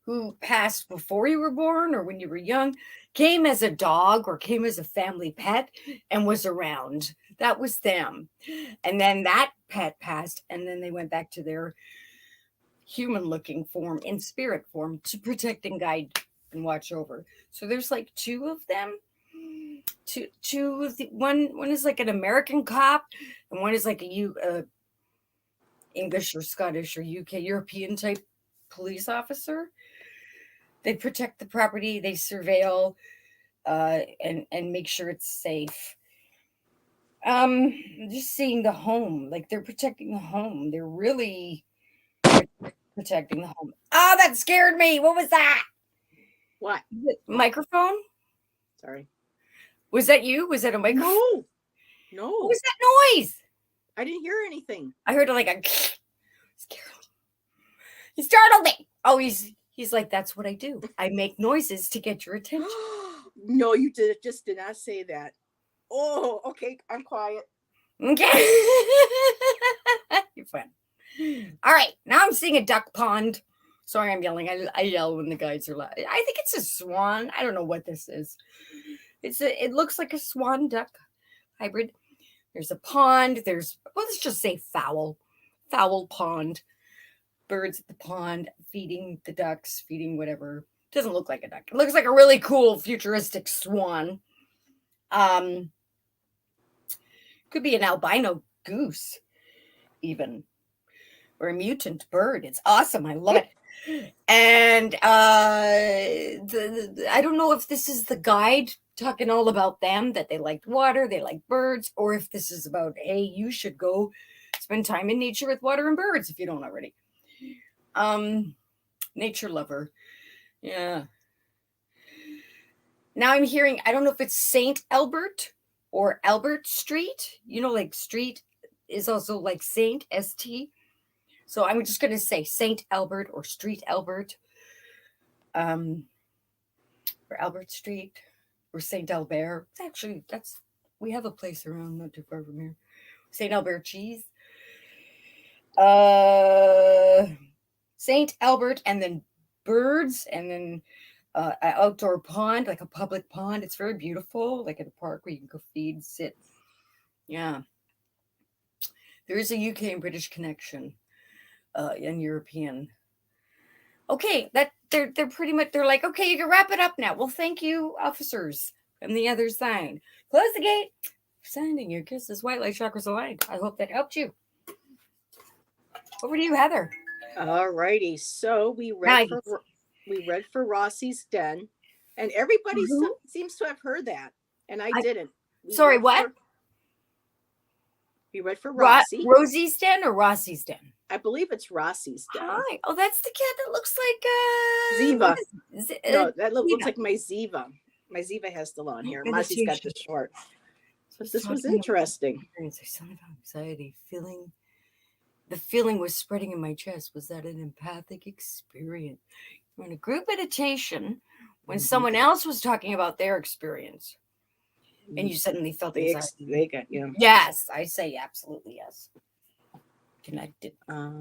who passed before you were born or when you were young, came as a dog or came as a family pet and was around. That was them. And then that pet passed, and then they went back to their human looking form in spirit form to protect and guide and watch over. So there's like two of them. Two of the one is like an American cop, and one is like a English or Scottish or UK European type police officer. They protect the property, they surveil, and make sure it's safe. Just seeing the home, like they're protecting the home. They're really protecting the home. Oh, that scared me. What was that? What? Microphone? Sorry. Was that you? Was that a microphone? No. What was that noise? I didn't hear anything. I heard like a scared me. He startled me. Oh, he's like, that's what I do. I make noises to get your attention. No, you just did not say that. Oh, okay. I'm quiet. Okay. You're fine. All right. Now I'm seeing a duck pond. Sorry, I'm yelling. I yell when the guys are loud. I think it's a swan. I don't know what this is. It looks like a swan duck hybrid. There's a pond. Let's just say fowl pond. Birds at the pond feeding the ducks, feeding whatever. Doesn't look like a duck. It looks like a really cool futuristic swan. Could be an albino goose, even, or a mutant bird. It's awesome. I love it. And I don't know if this is the guide talking all about them, that they liked water, they like birds, or if this is about, hey, you should go spend time in nature with water and birds if you don't already. Nature lover. Yeah. Now I'm hearing, I don't know if it's Saint Albert or Albert Street. You know, like street is also like Saint, ST. So I'm just going to say Saint Albert or Street Albert. Or Albert Street or Saint Albert. Actually, we have a place around not too far from here. Saint Albert cheese. Saint Albert, and then birds, and then an outdoor pond, like a public pond. It's very beautiful, like at a park where you can go feed, sit. Yeah. There is a UK and British connection, and European. Okay, that they're pretty much, they're like, okay, you can wrap it up now. Well, thank you, officers from the other side. Close the gate. Sending your kisses, white light chakras aligned. I hope that helped you. Over to you, Heather. All righty. So we read for Rossi's Den, and everybody seems to have heard that, and I didn't. Sorry, what? We read for Rossi. Rosie's Den or Rossi's Den? I believe it's Rossi's Den. Hi. Oh, that's the cat that looks like Ziva. No, that looks like my Ziva. My Ziva has the long hair. Rossi's got the short. So this was interesting. Some anxiety, the feeling was spreading in my chest. Was that an empathic experience? In a group meditation, when someone else was talking about their experience, and you suddenly felt anxiety. Yes, I say absolutely yes. Connected. Let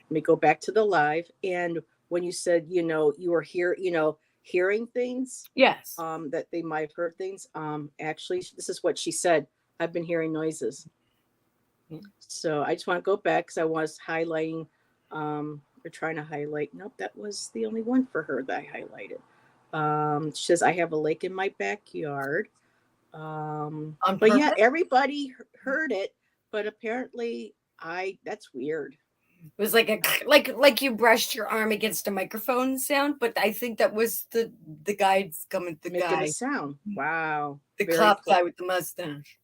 me go back to the live, and when you said, you were here, hearing things. Yes. That they might have heard things. Actually, this is what she said. I've been hearing noises. So I just want to go back because I was highlighting, or trying to highlight. Nope, that was the only one for her that I highlighted. She says, I have a lake in my backyard. But yeah, everybody heard it, but apparently that's weird. It was like you brushed your arm against a microphone sound, but I think that was the guides coming. The making guy a sound. Wow. The cop guy with the mustache.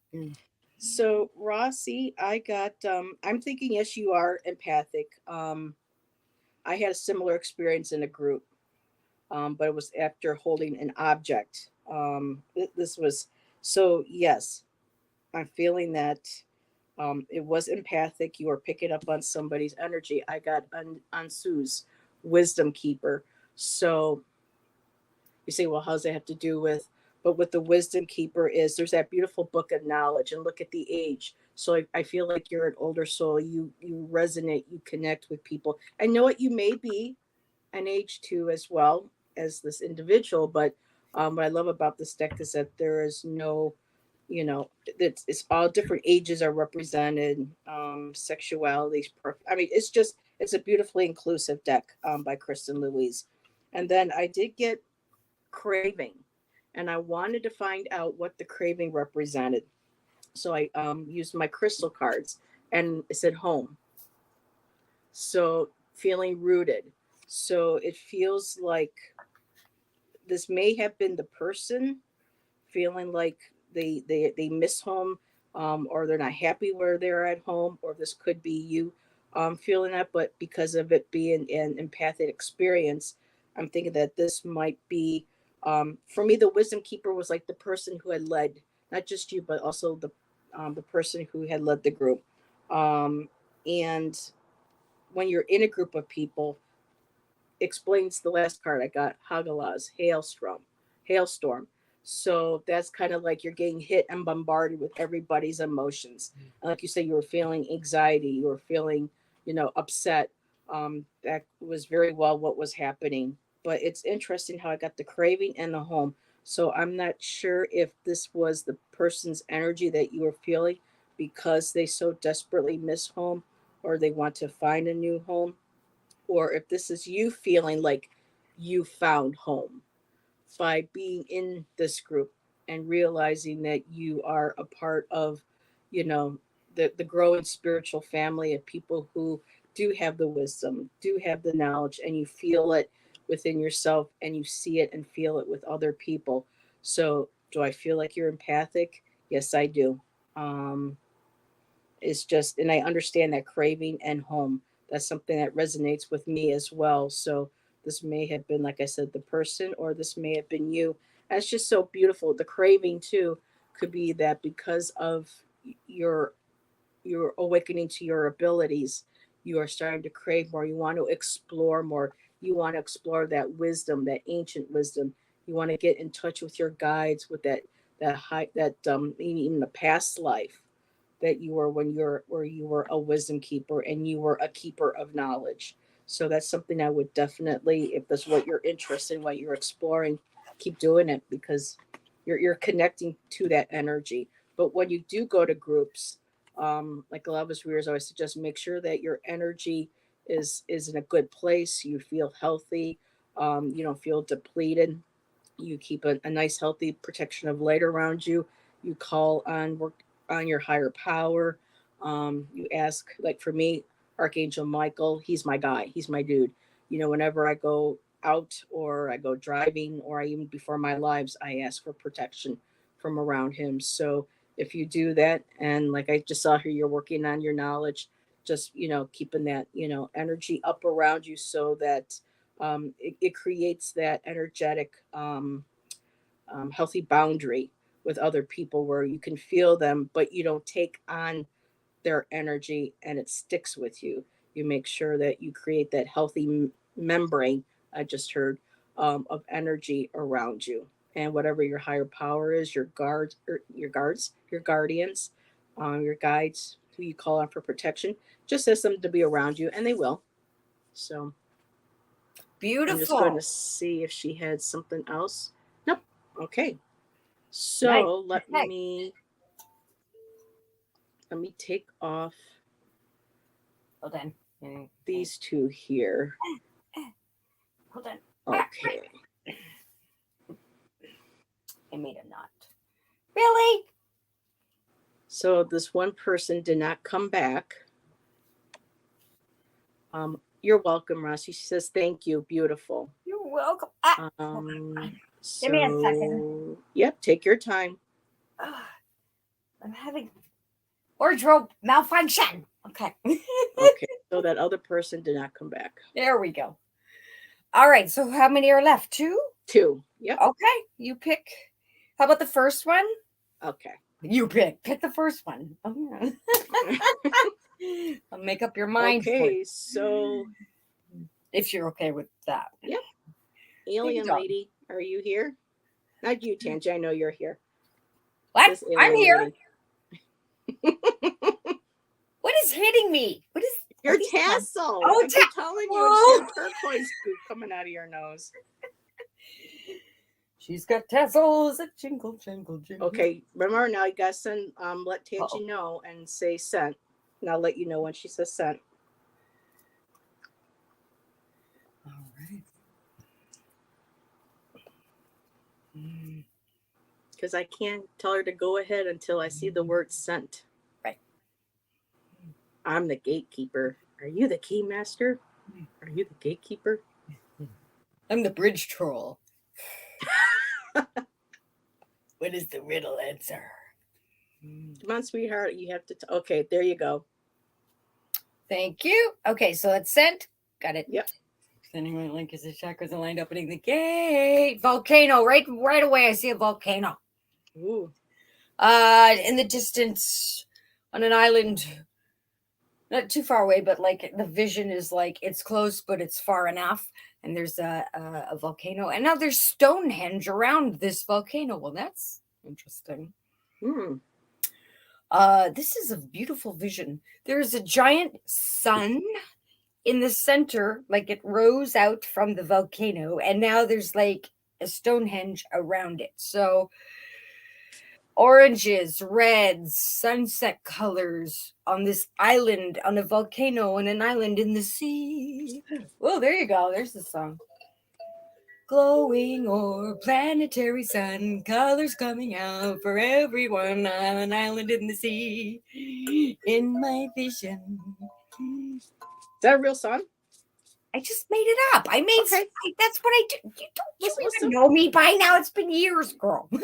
So Rossi, I got. I'm thinking, yes, you are empathic. I had a similar experience in a group, but it was after holding an object. This was so. Yes, I'm feeling that. It was empathic. You were picking up on somebody's energy. I got on Sue's wisdom keeper. So you say, well, how's that have to do with? But what the wisdom keeper is, there's that beautiful book of knowledge, and look at the age. So I feel like you're an older soul. You resonate, you connect with people. I know what you may be an age too as well as this individual, but what I love about this deck is that there is no, it's all different ages are represented, sexualities. I mean, it's a beautifully inclusive deck by Kristen Louise. And then I did get craving, and I wanted to find out what the craving represented. So I used my crystal cards, and it said home. So feeling rooted. So it feels like this may have been the person feeling like they miss home, or they're not happy where they're at home, or this could be you feeling that. But because of it being an empathic experience, I'm thinking that this might be, for me, the wisdom keeper was like the person who had led, not just you, but also the person who had led the group. And when you're in a group of people, explains the last card I got, Hagalaz, hailstorm. So that's kind of like you're getting hit and bombarded with everybody's emotions. And like you say, you were feeling anxiety, you were feeling, upset. That was very well what was happening. But it's interesting how I got the craving and the home. So I'm not sure if this was the person's energy that you were feeling because they so desperately miss home, or they want to find a new home, or if this is you feeling like you found home by being in this group and realizing that you are a part of, you know, the growing spiritual family of people who do have the wisdom, do have the knowledge, and you feel it within yourself and you see it and feel it with other people. So, do I feel like you're empathic? Yes, I do. Um, it's just, and I understand that craving and home. That's something that resonates with me as well. So this may have been, like I said, the person, or this may have been you. And it's just so beautiful. The craving too could be that because of your you're awakening to your abilities, you are starting to crave more, you want to explore more, you want to explore that wisdom, that ancient wisdom, you want to get in touch with your guides, with that high, that even the past life that you were when you're where you were a wisdom keeper and you were a keeper of knowledge. So that's something I would definitely, if that's what you're interested in, what you're exploring, keep doing it, because you're connecting to that energy. But when you do go to groups, like a lot of us viewers always suggest, make sure that your energy is in a good place. You feel healthy. You don't feel depleted. You keep a nice healthy protection of light around you. You call on work on your higher power. You ask, like for me, Archangel Michael, he's my guy, he's my dude. Whenever I go out or I go driving, or I even before my lives, I ask for protection from around him. So if you do that, and like I just saw here, you're working on your knowledge, just keeping that energy up around you, so that it creates that energetic, healthy boundary with other people where you can feel them, but you don't take on their energy and it sticks with you. You make sure that you create that healthy membrane, I just heard, of energy around you. And whatever your higher power is, your guardians, your guides, who you call on for protection, just ask them to be around you, and they will. So I'm just going to Beautiful. see if she had something else. Nope. Okay. Nice. So let Okay. me take off Hold on. these two here. Hold on. Okay. I made a knot. Really? So this one person did not come back. You're welcome, Rossi. She says thank you. Beautiful. You're welcome. Give me a second. So yep, take your time. I'm having wardrobe malfunction. Okay. Okay. So that other person did not come back. There we go. All right. So how many are left? Two? Two. Yep. Okay. You pick. How about the first one? Okay. You pick. Pick the first one. Oh, yeah. I'll make up your mind. Okay. So if you're okay with that. Yep. Maybe Alien Dawn. lady, are you here? Not you, Tanji. I know you're here. What? This I'm alien here. lady. What is hitting me? What is Your these tassel. Oh, I keep telling you, it's your turquoise goop coming out of your nose. She's got tassels that jingle, jingle, jingle. Okay, remember now you gotta send let Tanji Uh-oh. know and say sent. And I'll let you know when she says sent. All right. Because I can't tell her to go ahead until I see the word sent. Right. I'm the gatekeeper. Are you the key master? Are you the gatekeeper? I'm the bridge troll. What is the riddle answer? Come on, sweetheart. You have to. Okay, there you go. Thank you. Okay, so it's sent. Got it. Yep. Sending my link is the chakras aligned, opening the gate. Volcano. Right away, I see a volcano. Ooh. In the distance, on an island, not too far away, but like the vision is like it's close, but it's far enough. And there's a volcano, and now there's Stonehenge around this volcano. Well, that's interesting. This is a beautiful vision. There's a giant sun in the center, like it rose out from the volcano, and now there's like a Stonehenge around it. So oranges, reds, sunset colors on this island, on a volcano, on an island in the sea. Oh, there you go. There's the song. Glowing or planetary sun, colors coming out for everyone on an island in the sea. In my vision. Is that a real song? I just made it up. I made Okay. that's what I do. You don't Listen, even listen. know me by now. It's been years, girl. Do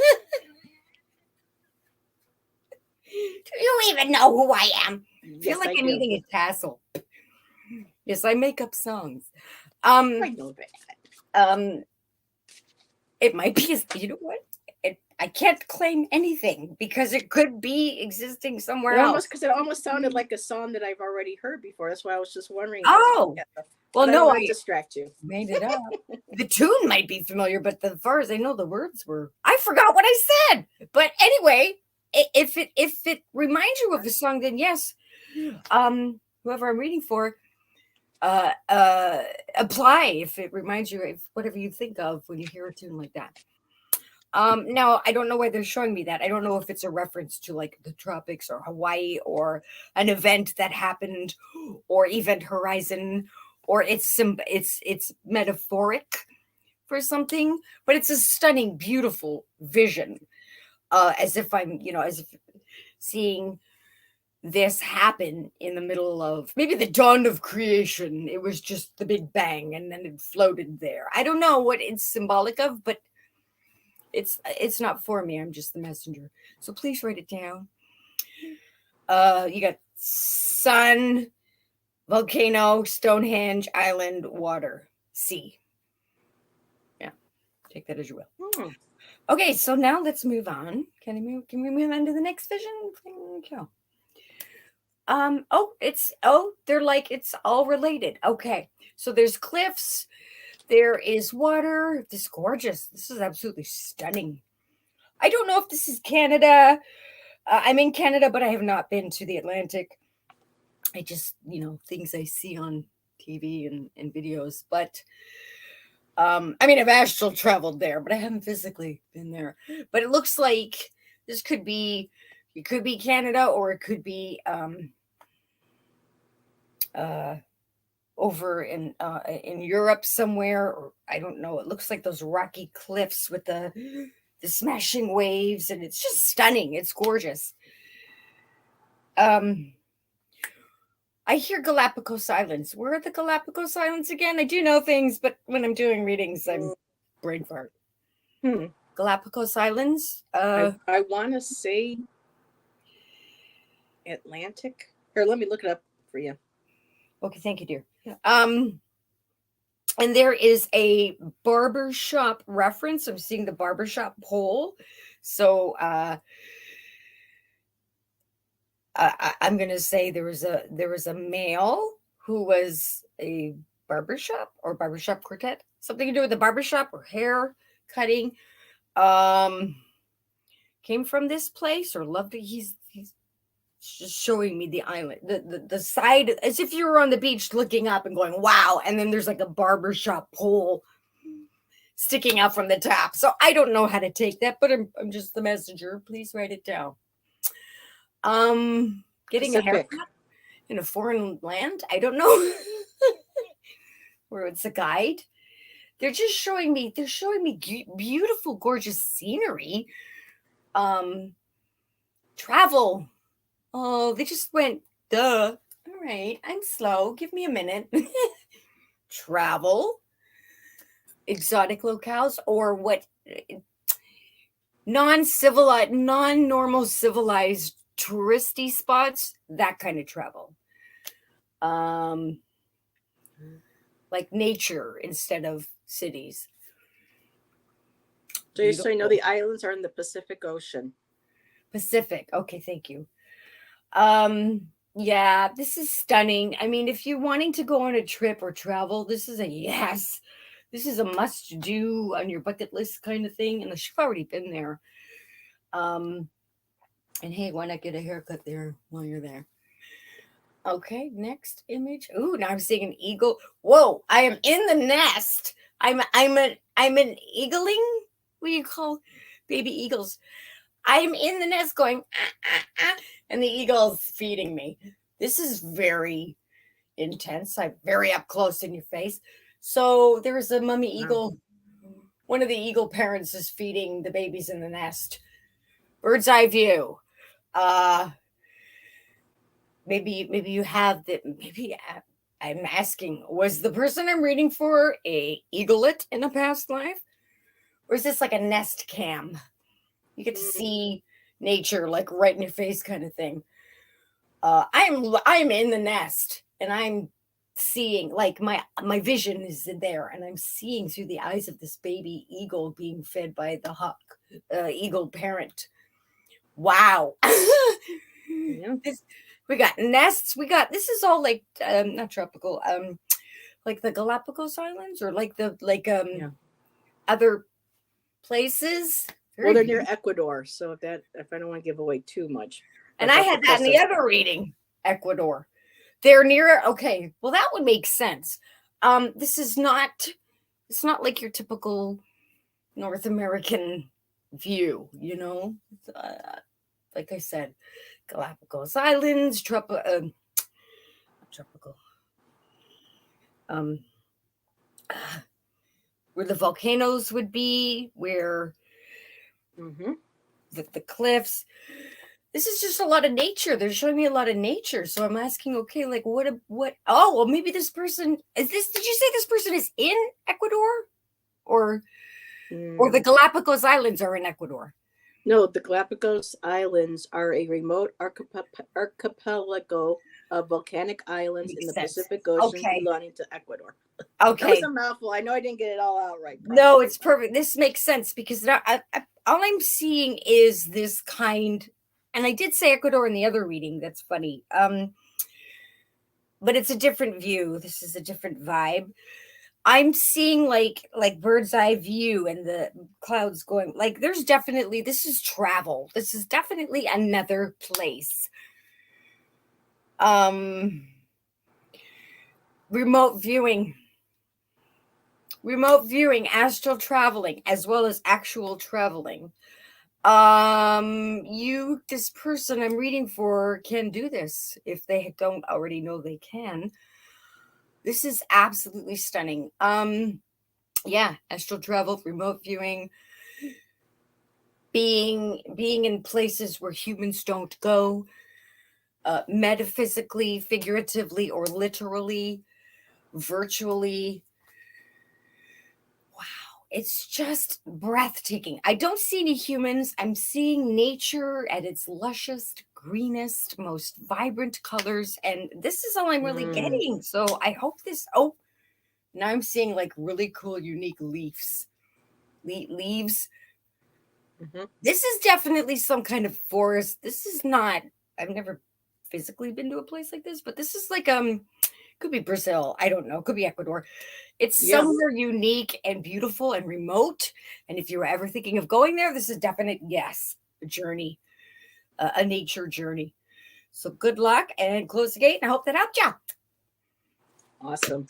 you even know who I am? I feel Yes, like I I'm do. eating a tassel. Yes, I make up songs. I know that. It might be. You know what? I can't claim anything because it could be existing somewhere else. Because it almost sounded like a song that I've already heard before. That's why I was just wondering. Oh, well, I no, don't want I to distract you. made it up. The tune might be familiar, but as far as I know, the words were. I forgot what I said. But anyway, if it reminds you of the song, then yes. Whoever I'm reading for, apply if it reminds you of whatever you think of when you hear a tune like that. Now I don't know why they're showing me that. I don't know if it's a reference to like the tropics or Hawaii or an event that happened or Event Horizon, or it's metaphoric for something, but it's a stunning, beautiful vision. As if I'm, as if seeing this happen in the middle of maybe the dawn of creation. It was just the Big Bang and then it floated there. I don't know what it's symbolic of, but it's not for me. I'm just the messenger. So please write it down. You got sun, volcano, Stonehenge, island, water, sea. Yeah, take that as you will. Okay, so now let's move on. Can we move on to the next vision? Okay. They're like it's all related. Okay, so there's cliffs, there is water. This is gorgeous. This is absolutely stunning. I don't know if this is Canada. I'm in Canada, but I have not been to the Atlantic. I just, things I see on TV and videos. But I mean, I've astral traveled there, but I haven't physically been there. But it looks like this could be, it could be Canada, or it could be over in Europe somewhere, or I don't know. It looks like those rocky cliffs with the smashing waves, and it's just stunning. It's gorgeous. I hear Galapagos Islands. Where are the Galapagos Islands again? I do know things, but when I'm doing readings, I'm brain fart. Galapagos Islands. I want to say Atlantic. Here, let me look it up for you. Okay, thank you, dear. Yeah. And there is a barbershop reference. I'm seeing the barbershop pole. So I'm going to say there was a male who was a barbershop or barbershop quartet. Something to do with the barbershop or hair cutting. Um, came from this place or loved it. He's just showing me the island, the side, as if you were on the beach looking up and going, wow. And then there's like a barbershop pole sticking out from the top. So I don't know how to take that, but I'm just the messenger. Please write it down. Getting a Pacific. haircut in a foreign land. I don't know. Where it's a guide. They're showing me beautiful, gorgeous scenery. Travel. Oh, they just went, duh. All right, I'm slow. Give me a minute. Travel. Exotic locales or what non-normal civilized touristy spots, that kind of travel. Like nature instead of cities. Just so you know, the islands are in the Pacific Ocean. Pacific. Okay, thank you. Yeah, this is stunning. I mean, if you're wanting to go on a trip or travel, this is a yes. This is a must do on your bucket list kind of thing, unless you've already been there. And hey, why not get a haircut there while you're there? Okay, next image. Ooh, now I'm seeing an eagle. Whoa, I am in the nest. I'm an eagling. What do you call baby eagles? I'm in the nest going, and the eagle's feeding me. This is very intense. I'm very up close in your face. So there's a mummy eagle. One of the eagle parents is feeding the babies in the nest. Bird's eye view. Maybe you have the, maybe I'm asking, was the person I'm reading for a eaglet in a past life? Or is this like a nest cam? You get to see nature like right in your face kind of thing. I'm in the nest and I'm seeing like my vision is there and I'm seeing through the eyes of this baby eagle being fed by the hawk eagle parent. Wow. Yeah. We got nests. This is all like not tropical, like the Galapagos Islands or like other places. Well, they're near Ecuador, so if I don't want to give away too much. And I had that in the other reading, Ecuador. They're near. Okay, well that would make sense. This is not. It's not like your typical North American view, you know. Like I said, Galapagos Islands, tropical. Where the volcanoes would be, where the cliffs. This is just a lot of nature. They're showing me a lot of nature. So I'm asking, okay, like what, oh, well, maybe this person did you say this person is in Ecuador? Or the Galapagos Islands are in Ecuador? No, the Galapagos Islands are a remote archipelago of volcanic islands in the Pacific Ocean belonging to Ecuador. Okay. That was a mouthful. I know I didn't get it all out right. Probably. No, it's perfect. This makes sense because all I'm seeing is this kind, and I did say Ecuador in the other reading. That's funny. But it's a different view. This is a different vibe. I'm seeing like bird's eye view and the clouds going like there's definitely this is travel. This is definitely another place. Remote viewing, astral traveling, as well as actual traveling. This person I'm reading for can do this if they don't already know they can. This is absolutely stunning. Yeah, astral travel, remote viewing, being in places where humans don't go, metaphysically, figuratively, or literally, virtually. Wow, it's just breathtaking. I don't see any humans. I'm seeing nature at its lushest, greenest, most vibrant colors, and this is all I'm really getting. So I hope this. Oh, now I'm seeing like really cool, unique leaves. This is definitely some kind of forest. This is not. I've never physically been to a place like this, but this is like Could be Brazil. I don't know. Could be Ecuador. It's Yeah. somewhere unique and beautiful and remote. And if you're ever thinking of going there, this is a definite yes. A journey, a nature journey. So good luck and close the gate. And I hope that helped you. Awesome.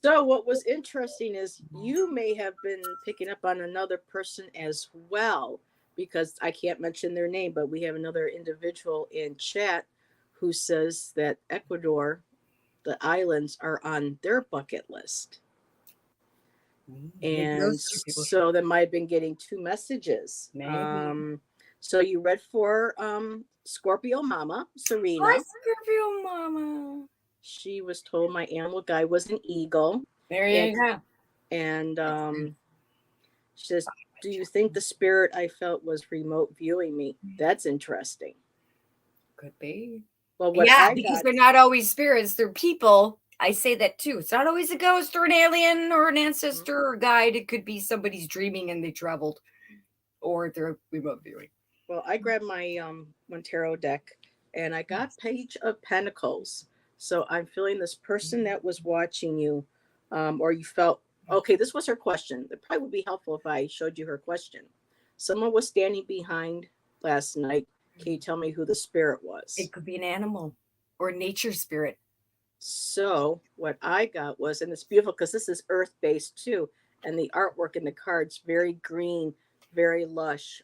So what was interesting is you may have been picking up on another person as well, because I can't mention their name, but we have another individual in chat who says that Ecuador, the islands, are on their bucket list. Maybe And those two people should. so they might have been getting two messages. Maybe. So you read for Scorpio Mama, Hi, Serena. Scorpio Mama. She was told my animal guide was an eagle. There And you go. and she says, do you think the spirit I felt was remote viewing me? That's interesting. Could be. Well, what Yeah, I because got, they're not always spirits, they're people. I say that too. It's not always a ghost or an alien or an ancestor or guide. It could be somebody's dreaming and they traveled, or they're remote viewing. well, I grabbed my one tarot deck and I got Page of Pentacles. So I'm feeling this person that was watching you, or you felt, okay, this was her question. It probably would be helpful if I showed you her question. Someone was standing behind last night. Can you tell me who the spirit was? It could be an animal or a nature spirit. So what I got was, and it's beautiful because this is earth based too, and the artwork in the cards very green, very lush.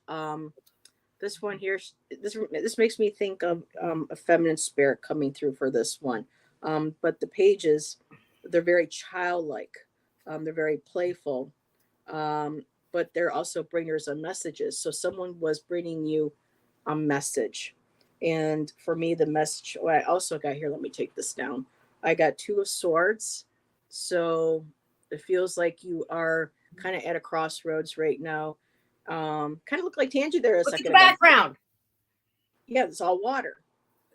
This one here, this makes me think of a feminine spirit coming through for this one. But the pages, they're very childlike. They're very playful, but they're also bringers of messages. So someone was bringing you a message. And for me, the message, what I also got here, let me take this down. I got Two of Swords. So it feels like you are kind of at a crossroads right now. Kind of look like Tanji there a Look at the second ago. background. Yeah, it's all water.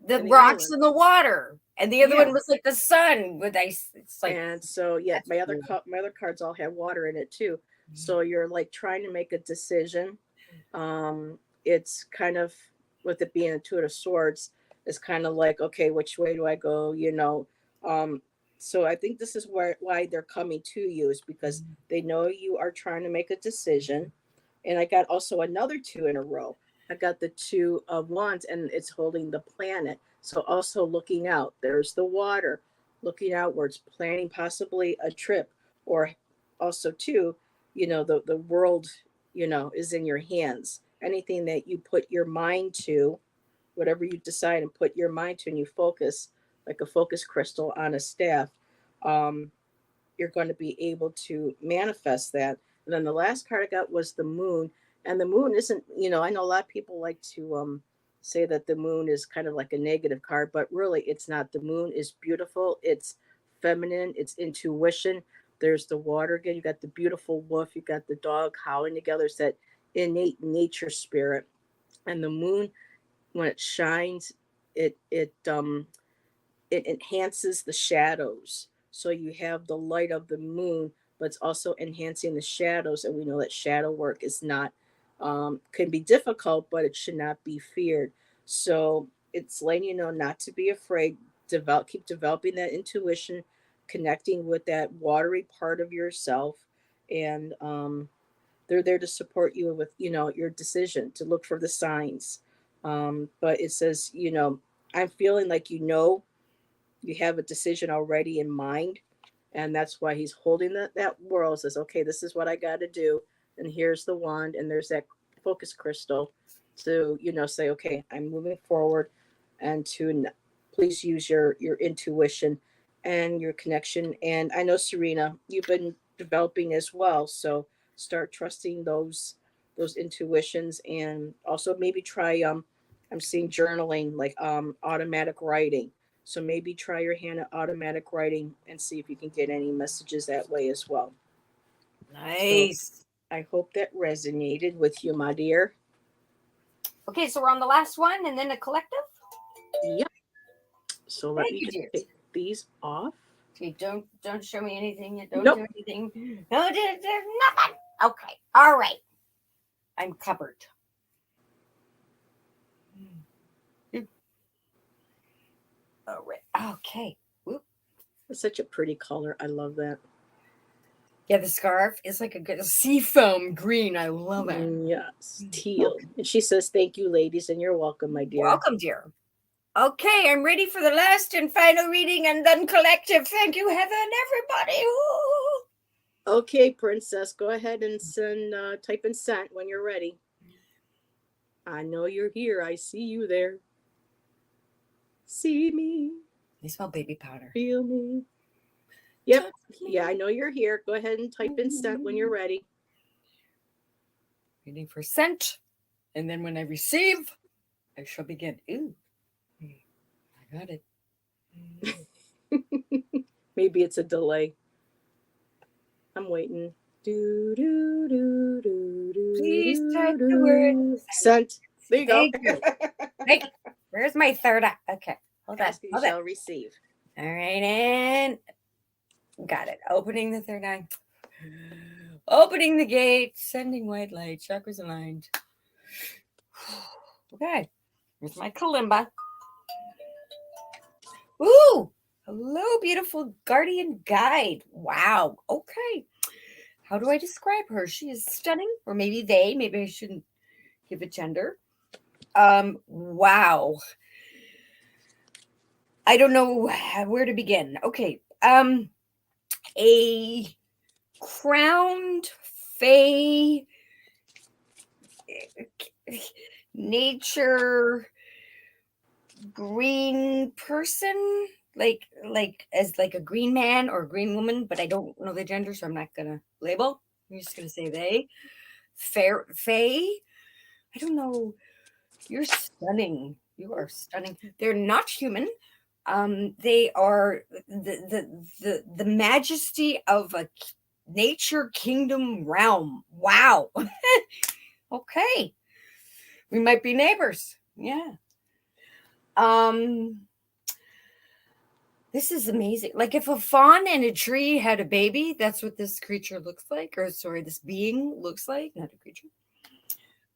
The And the rocks island. in the water. And the other Yeah. one was like the sun with ice. It's like, And so yeah, that's my other cool. my other cards all have water in it too. So you're like trying to make a decision. It's kind of, with it being a Two of Swords, it's kind of like, okay, which way do I go? Um, so I think this is why they're coming to you, is because they know you are trying to make a decision. And I got also another two in a row. I got the Two of Wands, and it's holding the planet. So also looking out. There's the water, looking outwards, planning possibly a trip, or also too, the world, is in your hands. Anything that you put your mind to, whatever you decide and put your mind to, and you focus like a focus crystal on a staff, um, you're going to be able to manifest that. And then the last card I got was the moon. And the moon isn't, I know a lot of people like to say that the moon is kind of like a negative card, but really it's not. The moon is beautiful. It's feminine. It's intuition. There's the water again. You got the beautiful wolf. You got the dog howling together. It's that innate nature spirit. And the moon, when it shines, it enhances the shadows. So you have the light of the moon, but it's also enhancing the shadows. And we know that shadow work is not, can be difficult, but it should not be feared. So it's letting you know not to be afraid. Keep developing that intuition, connecting with that watery part of yourself, and they're there to support you with your decision, to look for the signs. But it says, I'm feeling like you have a decision already in mind, and that's why he's holding that world. Says, okay, this is what I got to do, and here's the wand, and there's that focus crystal to say, okay, I'm moving forward, and to please use your intuition and your connection. And I know, Serena, you've been developing as well, so start trusting those intuitions, and also maybe try I'm seeing journaling, like automatic writing. So maybe try your hand at automatic writing and see if you can get any messages that way as well. So nice. I hope that resonated with you, my dear. Okay, so we're on the last one and then a collective. Yep. So let Thank me you, just dear. take these off. Okay, don't show me anything. Don't Nope. do anything. No, do nothing. Okay, all right. I'm covered. All right. Okay. Whoop. It's such a pretty color. I love that. Yeah, the scarf is like a good seafoam green. I love it. Yes, teal. Okay. And she says, "Thank you, ladies, and you're welcome, my dear." Welcome, dear. Okay, I'm ready for the last and final reading and then collective. Thank you, Heaven, everybody. Ooh. Okay, princess, go ahead and send. Type and sent when you're ready. I know you're here. I see you there. See me, They smell baby powder. feel me. Yep. Yeah, I know you're here. Go ahead and type in sent when you're ready. Waiting for sent. And then when I receive, I shall begin. Ooh. I got it. Maybe it's a delay. I'm waiting. Do do do do do. Please do, type the word do. Sent. There you go. Thank you. Thank you. Where's my third eye? Okay. Hold on. Ask you Hold on. shall receive. All right, and got it. Opening the third eye. Opening the gate. Sending white light. Chakras aligned. Okay. Here's my kalimba. Ooh. Hello, beautiful guardian guide. Wow. Okay. How do I describe her? She is stunning, or maybe they. Maybe I shouldn't give a gender. Wow. I don't know where to begin. Okay. A crowned fey nature green person, like as like a green man or a green woman, but I don't know the gender, so I'm not gonna label. I'm just gonna say they. Fair fey. I don't know. You're stunning. You are stunning. They're not human. They are the majesty of a nature kingdom realm. Wow. Okay. We might be neighbors. Yeah. Um this is amazing. Like if a fawn and a tree had a baby, that's what this creature looks like. Or sorry, this being looks like, not a creature.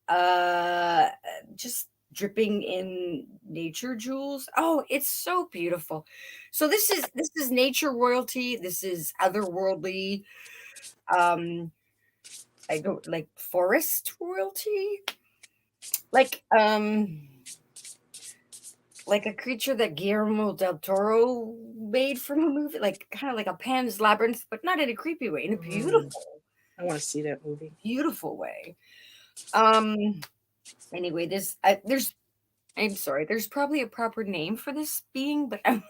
Uh just dripping in nature jewels. Oh, it's so beautiful. So this is nature royalty. This is otherworldly. Um I don't like forest royalty. Like like a creature that Guillermo del Toro made from a movie, like kind of like a Pan's Labyrinth, but not in a creepy way, in a beautiful, I want to see that movie. beautiful way. Anyway, there's I'm sorry, there's probably a proper name for this being, but I'm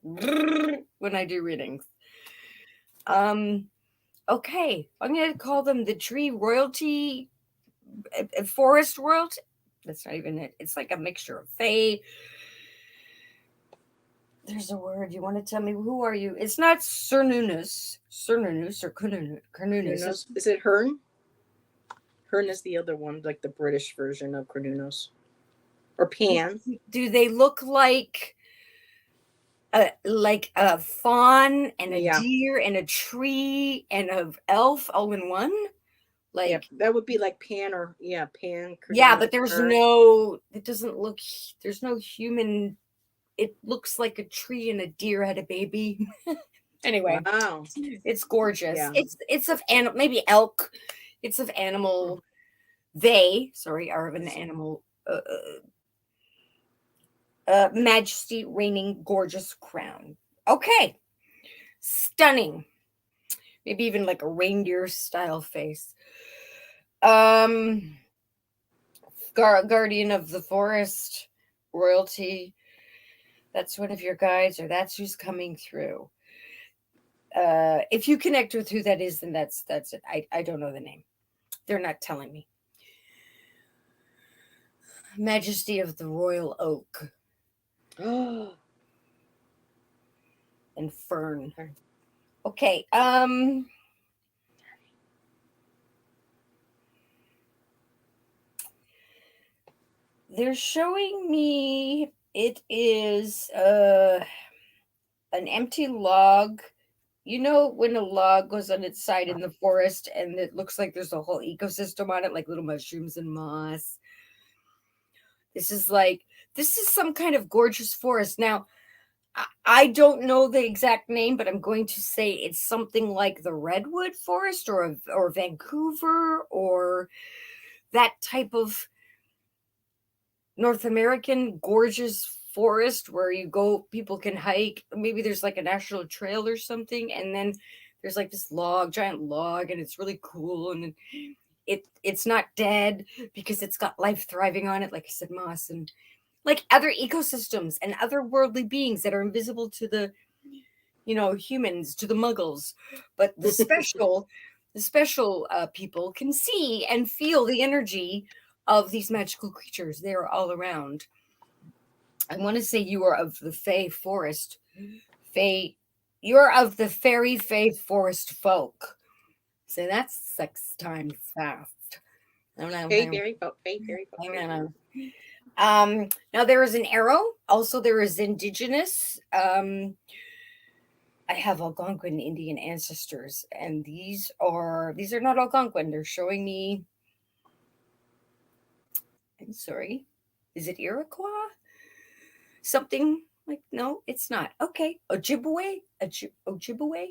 when I do readings. Okay, I'm gonna call them the tree royalty, forest royalty. That's not even it. It's like a mixture of fae. There's a word. You want to tell me who are you? It's not Cernunnos or Carnunus. Is it Hearn? Hearn is the other one, like the British version of Cornunos. Or Pan. Do they look like a fawn and a deer and a tree and an elf all in one? Like yeah, that would be like Pan or Pan. Yeah, but there's no. It doesn't look. There's no human. It looks like a tree and a deer had a baby. Anyway, wow, it's gorgeous. Yeah. It's of animal, maybe elk. It's of animal. They are of an animal. Majesty reigning gorgeous crown. Okay, stunning. Maybe even like a reindeer style face. Guardian of the forest, royalty. That's one of your guides, or that's who's coming through. If you connect with who that is, then that's it. I don't know the name. They're not telling me. Majesty of the royal oak. And fern. Okay. They're showing me it is an empty log. You know when a log goes on its side in the forest and it looks like there's a whole ecosystem on it, like little mushrooms and moss. This is some kind of gorgeous forest. Now, I don't know the exact name, but I'm going to say it's something like the Redwood Forest or Vancouver or that type of North American gorgeous forest where you go, people can hike. Maybe there's like a national trail or something, and then there's like this giant log, and it's really cool. And it's not dead because it's got life thriving on it, like I said, moss and like other ecosystems and otherworldly beings that are invisible to the humans, to the muggles, but the special people can see and feel the energy of these magical creatures. They are all around. I want to say you are of the Fey forest. You're of the fairy Fey forest folk. So that's 6 times fast. I don't know. Hey, very folk. Hey, very folk. I don't know. Now there is an arrow. Also, there is indigenous. I have Algonquin Indian ancestors, and these are not Algonquin. They're showing me. I'm sorry. Is it Iroquois? Something like no, it's not. Okay, Ojibwe, Ojibwe,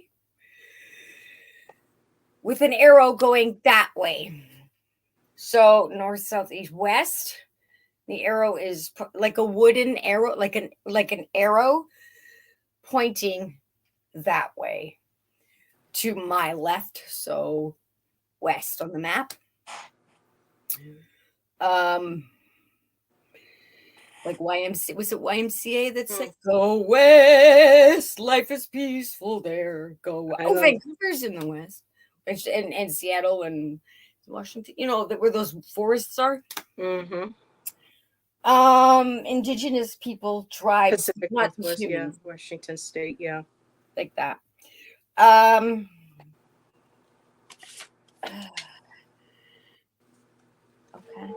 with an arrow going that way. So north, south, east, west. The arrow is like a wooden arrow, like an arrow pointing that way to my left, so west on the map. Like YMCA, was it YMCA that said go west, life is peaceful there, go west. Oh, Vancouver's in the west, and Seattle and Washington, where those forests are. Indigenous people, tribes, Pacific not Northwest, humans. yeah, Washington State, yeah, Like that. Okay.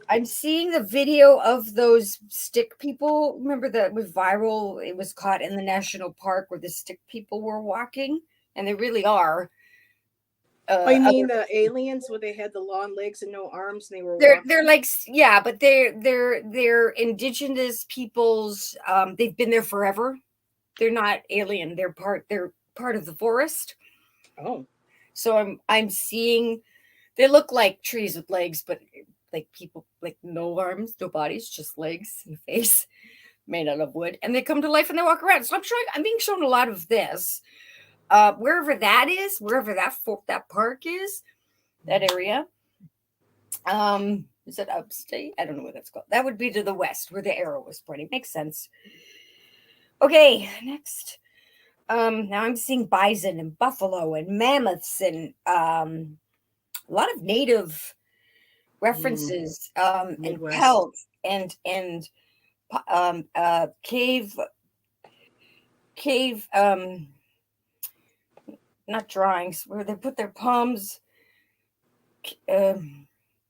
I'm seeing the video of those stick people. Remember that was viral? It was caught in the national park where the stick people were walking, and they really are. You mean the aliens where they had the long legs and no arms and they were they're like, yeah, but they're indigenous peoples. They've been there forever. They're not alien. They're part of the forest. Oh. So I'm seeing they look like trees with legs, but like people, like no arms, no bodies, just legs and face made out of wood, and they come to life and they walk around. So I'm being shown a lot of this. Wherever that is, wherever that park is, that area. Is it upstate? I don't know what that's called. That would be to the west where the arrow was pointing. Makes sense. Okay, next. Now I'm seeing bison and buffalo and mammoths and a lot of native references, and pelts and cave not drawings where they put their palms. The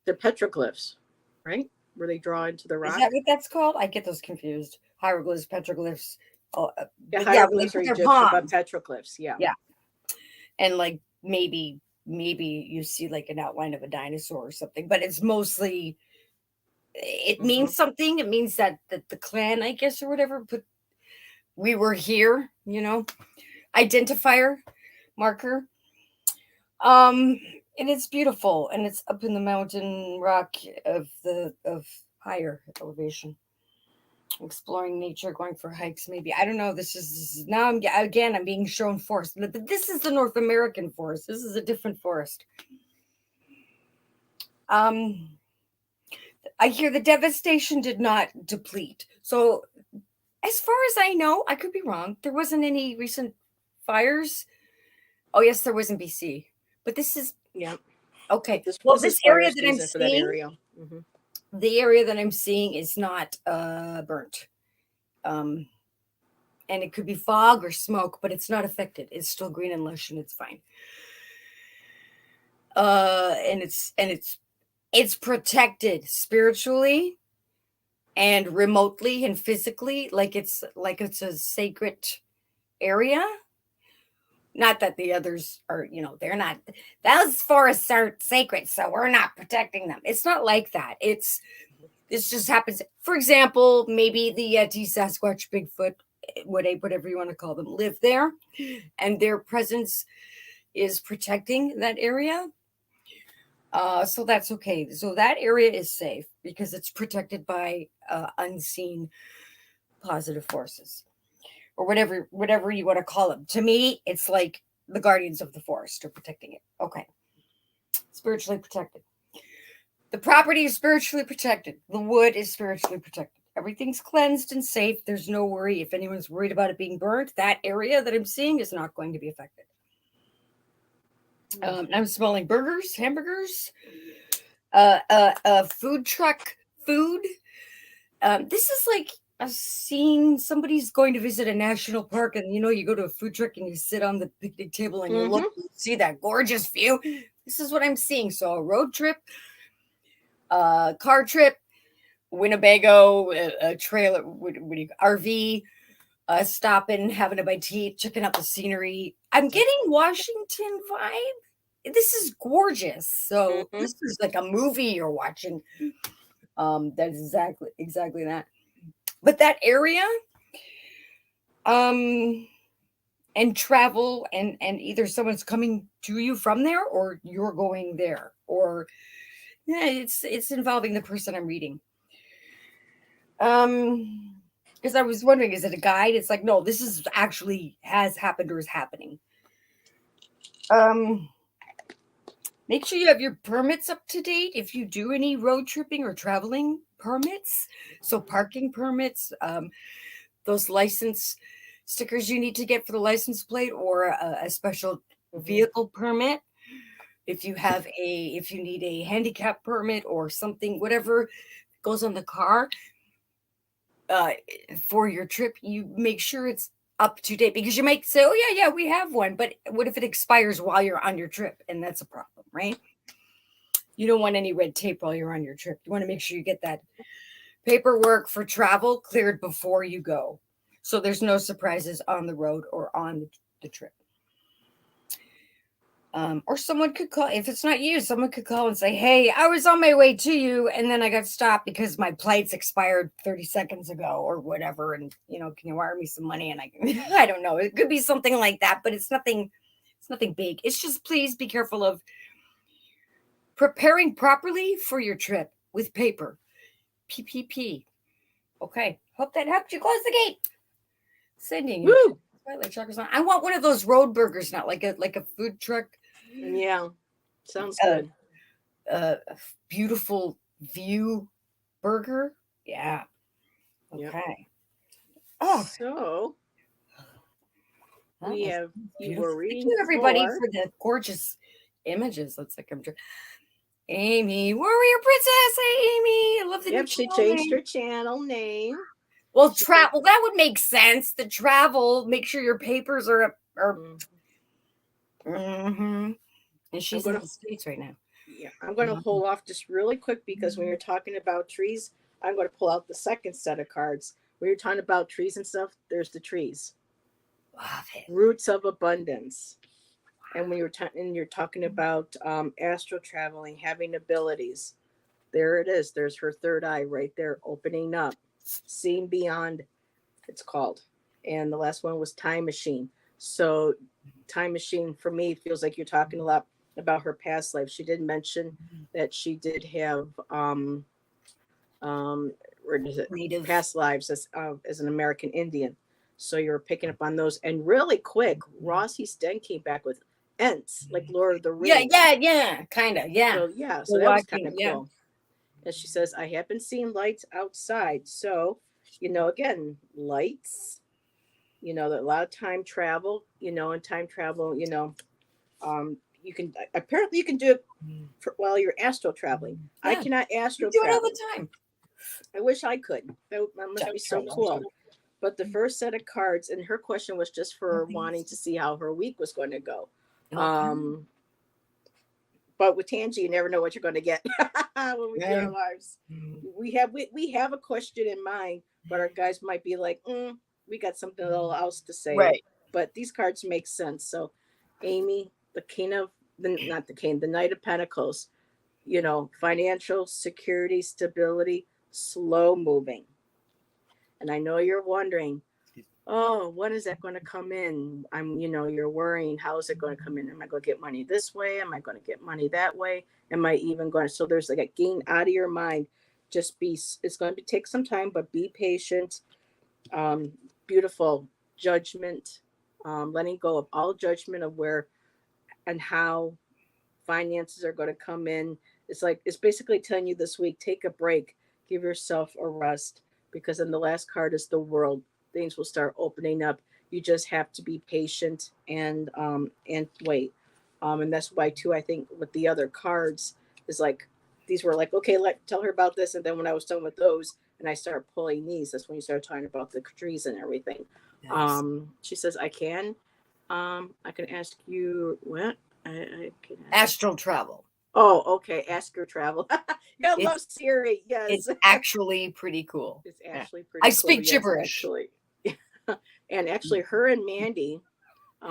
petroglyphs, right? Where they draw into the rock. Is that what that's called? I get those confused. Hieroglyphs, petroglyphs. Hieroglyphs are Egyptian, but petroglyphs, yeah. Yeah. And like maybe you see like an outline of a dinosaur or something, but it's mostly it means something. It means that the clan, I guess, or whatever, but we were here, identifier marker. And it's beautiful, and it's up in the mountain rock of higher elevation. Exploring nature, going for hikes, maybe. I don't know. This is now I'm being shown forest. But this is the North American forest. This is a different forest. I hear the devastation did not deplete. So as far as I know, I could be wrong. There wasn't any recent fires. Oh yes, there was in BC. But this is okay. This area that I'm seeing, the area that I'm seeing is not burnt, and it could be fog or smoke, but it's not affected. It's still green and lush, and it's fine. And it's protected spiritually and remotely and physically, like it's a sacred area. Not that the others are, they're not, those forests are sacred, so we're not protecting them. It's not like that. This just happens. For example, maybe the Yeti, Sasquatch, Bigfoot, whatever you want to call them, live there, and their presence is protecting that area. So that's okay. So that area is safe because it's protected by unseen positive forces, or whatever you want to call them. To me, it's like the guardians of the forest are protecting it. Okay, spiritually protected. The property is spiritually protected. The wood is spiritually protected. Everything's cleansed and safe. There's no worry. If anyone's worried about it being burnt, that area that I'm seeing is not going to be affected. I'm smelling burgers, hamburgers, food truck food. This is like a scene. Somebody's going to visit a national park, and you go to a food truck and you sit on the picnic table and you look and see that gorgeous view. This is what I'm seeing. So a road trip, car trip, Winnebago, a trailer, RV, stopping, having a bite to eat, checking out the scenery. I'm getting Washington vibe. This is gorgeous. So this is like a movie you're watching. That's exactly that. But that area, and travel, and either someone's coming to you from there, or you're going there, or it's involving the person I'm reading. Because I was wondering, is it a guide? It's like, no, this is actually has happened or is happening. Make sure you have your permits up to date if you do any road tripping or traveling permits. So parking permits, those license stickers you need to get for the license plate, or a special vehicle permit. If you need a handicap permit or something, whatever goes on the car for your trip, you make sure it's up to date, because you might say, oh yeah, we have one, but what if it expires while you're on your trip? And that's a problem, right? You don't want any red tape while you're on your trip. You want to make sure you get that paperwork for travel cleared before you go, so there's no surprises on the road or on the trip. Or someone could call, if it's not you, someone could call and say, hey, I was on my way to you, and then I got stopped because my plates expired 30 seconds ago or whatever. And, can you wire me some money? And I don't know. It could be something like that, but it's nothing big. It's just, please be careful of preparing properly for your trip with paper. PPP. Okay. Hope that helped you close the gate. Sending you. I want one of those road burgers now, like a food truck. Yeah, sounds good. A beautiful view burger. Yeah. Okay. Yep. Oh, so we have you were reading. Thank you, everybody, for the gorgeous images. Looks like I'm. Amy, Warrior Princess. Amy, I love the new she changed her channel name. Well, travel, that would make sense. The travel, make sure your papers are and she's in the States right now. Yeah, I'm going to hold off just really quick, because when you're talking about trees, I'm going to pull out the second set of cards. When you're talking about trees and stuff, there's the trees. Love it. Roots of abundance. And when you're talking about astral traveling, having abilities, there it is. There's her third eye right there, opening up, seeing beyond, it's called. And the last one was time machine. So time machine for me feels like you're talking a lot about her past life. She did mention that she did have past lives as an American Indian. So you're picking up on those. And really quick, Rossi Sten came back with Ents, like Lord of the Rings. Yeah, kind of, yeah. So that was kind of cool. And she says, I have been seeing lights outside. So, again, lights, that a lot of time travel, and time travel, you can do it while you're astral traveling. Yeah. I cannot astral travel. Do it all the time. I wish I could. That must be so cool. But the first set of cards, and her question was just for wanting to see how her week was going to go. Okay. But with Tanji, you never know what you're going to get when we do our lives. We have a question in mind, but our guys might be like, we got something else to say. Right. But these cards make sense. So, Amy, the Knight of Pentacles, financial security, stability, slow moving. And I know you're wondering, oh, when is that going to come in? You're worrying, how is it going to come in? Am I going to get money this way? Am I going to get money that way? Am I even going to? So there's like a getting out of your mind. It's going to take some time, but be patient. Um, Beautiful judgment, letting go of all judgment of where and how finances are going to come in. It's basically telling you this week, take a break, give yourself a rest, because then the last card is the world. Things will start opening up. You just have to be patient and wait. And that's why too, I think with the other cards is like these were like, okay, tell her about this. And then when I was done with those and I started pulling these, that's when you started talking about the trees and everything. Nice. She says, I can ask you what I can ask. Astral travel. Oh, okay. Ask your travel. You gotta love It's Siri. Yes. it's actually pretty cool. It's Yeah. actually I pretty cool. speak Yes, gibberish. actually. And actually, her and Mandy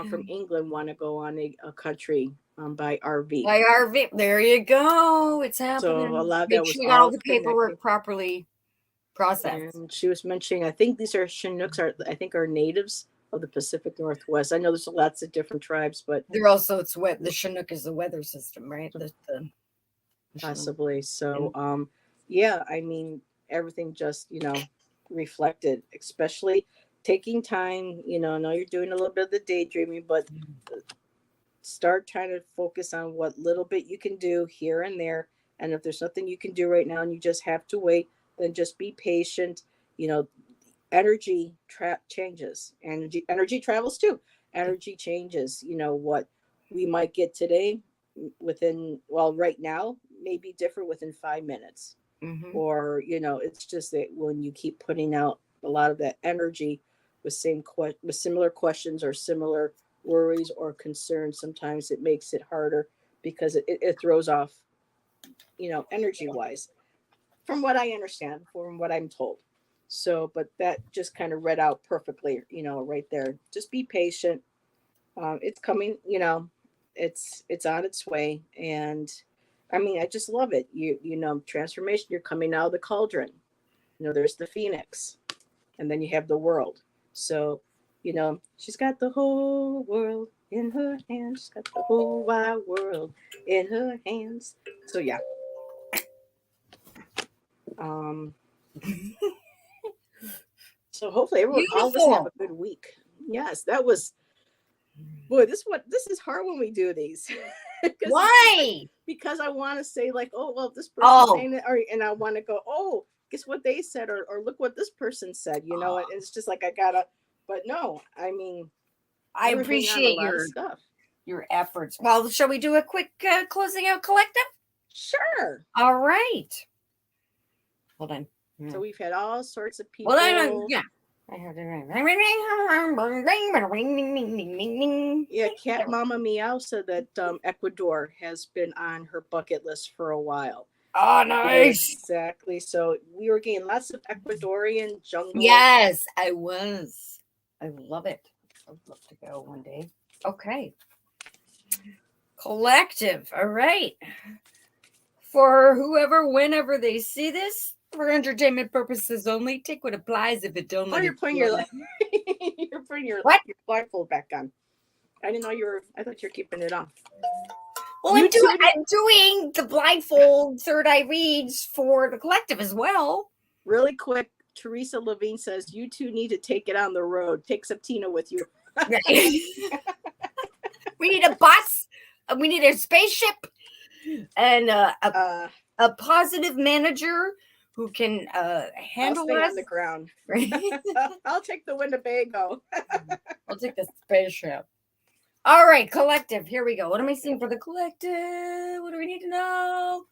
from England want to go on a country by RV. By RV. There you go. It's So a happening. lot of Make that sure was you got all all the connected. paperwork properly processed. And she was mentioning, I think these are Chinooks, are natives of the Pacific Northwest. I know there's lots of different tribes, but They're also it's wet. The Chinook is the weather system, right? The Chinook. possibly. So, And yeah, I mean, everything just, reflected, especially taking time, I know you're doing a little bit of the daydreaming, but start trying to focus on what little bit you can do here and there. And if there's nothing you can do right now and you just have to wait, then just be patient. You know, changes. Energy travels too. Energy changes. What we might get today right now may be different within 5 minutes. mm-hmm. Or it's just that when you keep putting out a lot of that energy with similar questions or similar worries or concerns, sometimes it makes it harder because it throws off, energy wise, from what I understand, from what I'm told. So, but that just kind of read out perfectly, right there. Just be patient. It's coming, it's on its way. And I mean, I just love it. Transformation, you're coming out of the cauldron. There's the phoenix, and then you have the world. So, she's got the whole world in her hands. She's got the whole wide world in her hands. So yeah. Um, so hopefully all of us have Beautiful. a good week. Yes, that was boy. This is hard when we do these because Why? because I want to say like, oh well, this person's Oh, saying it, and I want to go, oh, guess what they said, or look what this person said. And it's just like I gotta. But no, I mean, I we were hitting on a appreciate lot of stuff. your efforts. Well, shall we do a quick closing out collective? Sure. All right. Hold on. So we've had all sorts of people. Well, I don't. Yeah. Yeah, Cat Mama Meow said that Ecuador has been on her bucket list for a while. Oh, nice. Exactly. So we were getting lots of Ecuadorian jungle. Yes, I was. I love it. I'd love to go one day. Okay. Collective. All right. For whoever, whenever they see this, for entertainment purposes only, take what applies. If it don't, Oh, you're putting your your blindfold back on. I didn't know you were. I thought you were keeping it off. Well, I'm doing the blindfold third eye reads for the collective as well. Really quick, Teresa Levine says you two need to take it on the road. Take Septina with you. We need a bus. We need a spaceship, and a positive manager who can handle I'll stay us on the ground. I'll take the Winnebago. I'll take the spaceship. All right, collective. Here we go. What am I seeing for the collective? What do we need to know?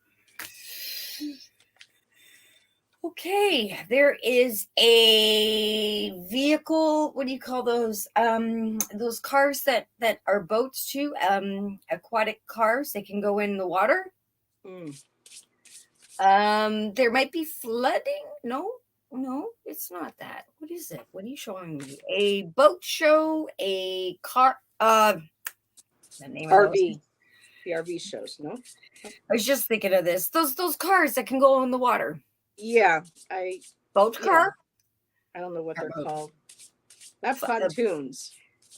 Okay, there is a vehicle. What do you call those? Those cars that are boats too. Aquatic cars. They can go in the water. There might be flooding. No, it's not that. What is it? What are you showing me? A boat show. A car. The name of RV. The RV shows. No. I was just thinking of this. Those cars that can go in the water. Yeah, Boat car. I don't know what they're called. Not pontoons.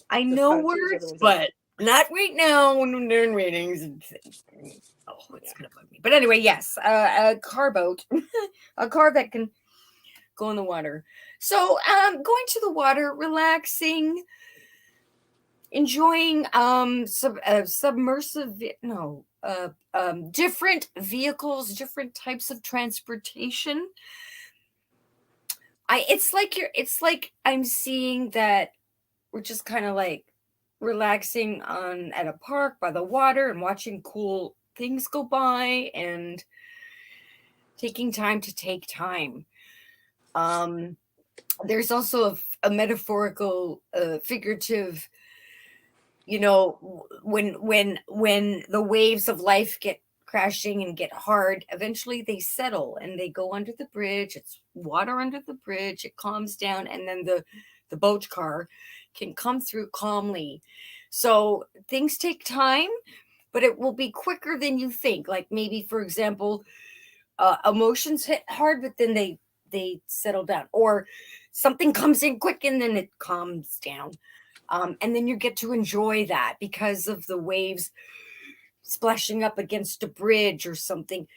I The know pontoons are the words, ones but not right now when I'm doing readings. Oh, it's yeah. gonna bug me. But anyway, yes, a car boat, a car that can go in the water. So, going to the water, relaxing, enjoying submersive no different vehicles, different types of transportation. It's like I'm seeing that we're just kind of like relaxing on at a park by the water and watching cool things go by and taking time to take time. um there's also a metaphorical figurative, when the waves of life get crashing and get hard, eventually they settle and they go under the bridge. It's water under the bridge, it calms down, and then the boat car can come through calmly. So things take time, but it will be quicker than you think. Like maybe, for example, emotions hit hard, but then they settle down, or something comes in quick and then it calms down. And then you get to enjoy that because of the waves splashing up against a bridge or something.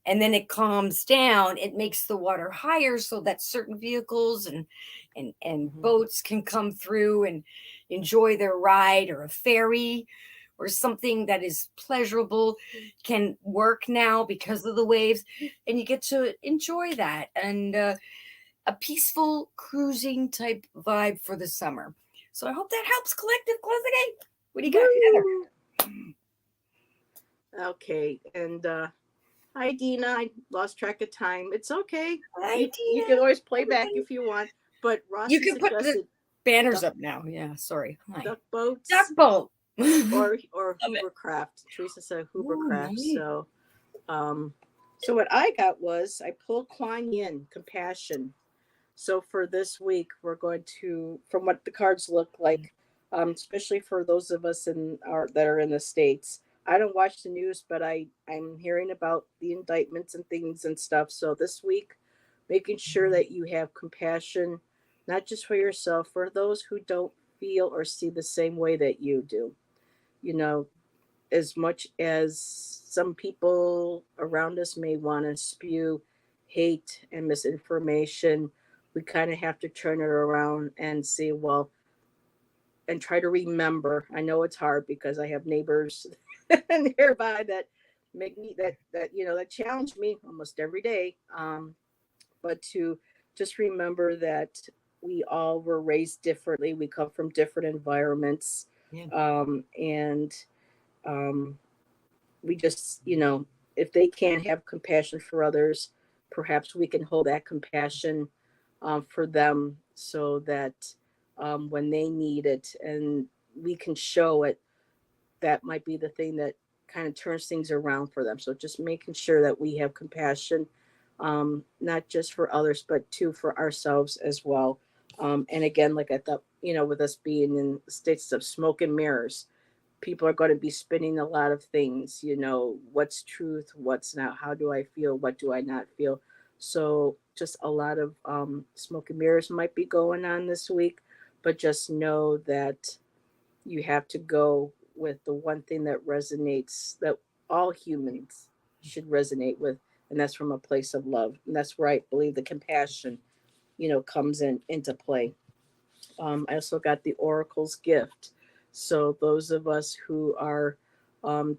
And then it calms down. It makes the water higher so that certain vehicles and Mhm. boats can come through and enjoy their ride, or a ferry or something that is pleasurable can work now because of the waves, and you get to enjoy that. And a peaceful cruising type vibe for the summer. So I hope that helps. Collective, close the gate. What do you got, Heather? Woo! Okay, and hi Dina. I lost track of time. It's okay. Hi, You Tina. can always play back Everybody. if you want. But You Rossi can put the suggested banners duck up now. Yeah, sorry. Hi. duck Duck boats boat. Love or it. Hoovercraft. Teresa said Ooh, Hoovercraft. nice. Um, so what I got was I pulled Kuan Yin, compassion. So for this week, we're going to, from what the cards look like, especially for those of us that are in the states. I don't watch the news, but I'm hearing about the indictments and things and stuff. So this week, making sure that you have compassion, not just for yourself, for those who don't feel or see the same way that you do. You know, as much as some people around us may want to spew hate and misinformation, we kind of have to turn it around and say, well, and try to remember. I know it's hard because I have neighbors nearby that make me that challenge me almost every day. But to just remember that we all were raised differently. We come from different environments, Yeah. and um, we just, if they can't have compassion for others, perhaps we can hold that compassion for them so that when they need it and we can show it, that might be the thing that kind of turns things around for them. So just making sure that we have compassion, not just for others, but too for ourselves as well. And again, like I thought, with us being in states of smoke and mirrors, people are going to be spinning a lot of things, what's truth, what's not, how do I feel, what do I not feel. So just a lot of smoke and mirrors might be going on this week, but just know that you have to go with the one thing that resonates, that all humans should resonate with, and that's from a place of love. And that's where I believe the compassion, comes into play. I also got the Oracle's gift. So those of us who are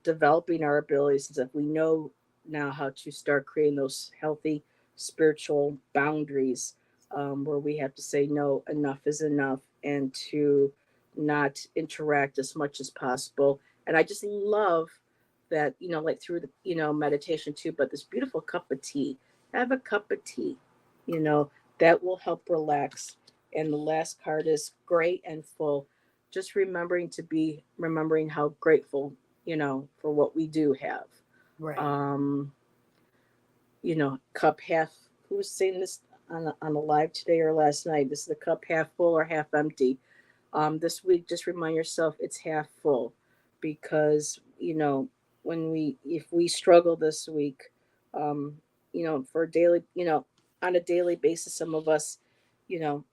developing our abilities, that we know now how to start creating those healthy spiritual boundaries, where we have to say no, enough is enough, and to not interact as much as possible. And I just love that, like through the, meditation too, but this beautiful cup of tea. Have a cup of tea, you know, that will help relax. And the last card is great and full. Just remembering how grateful, for what we do have. Right. Um, cup half. Who was saying this on a live today or last night? This is the cup half full or half empty. This week, just remind yourself it's half full, because if we struggle this week, for a daily, on a daily basis, some of us, you know,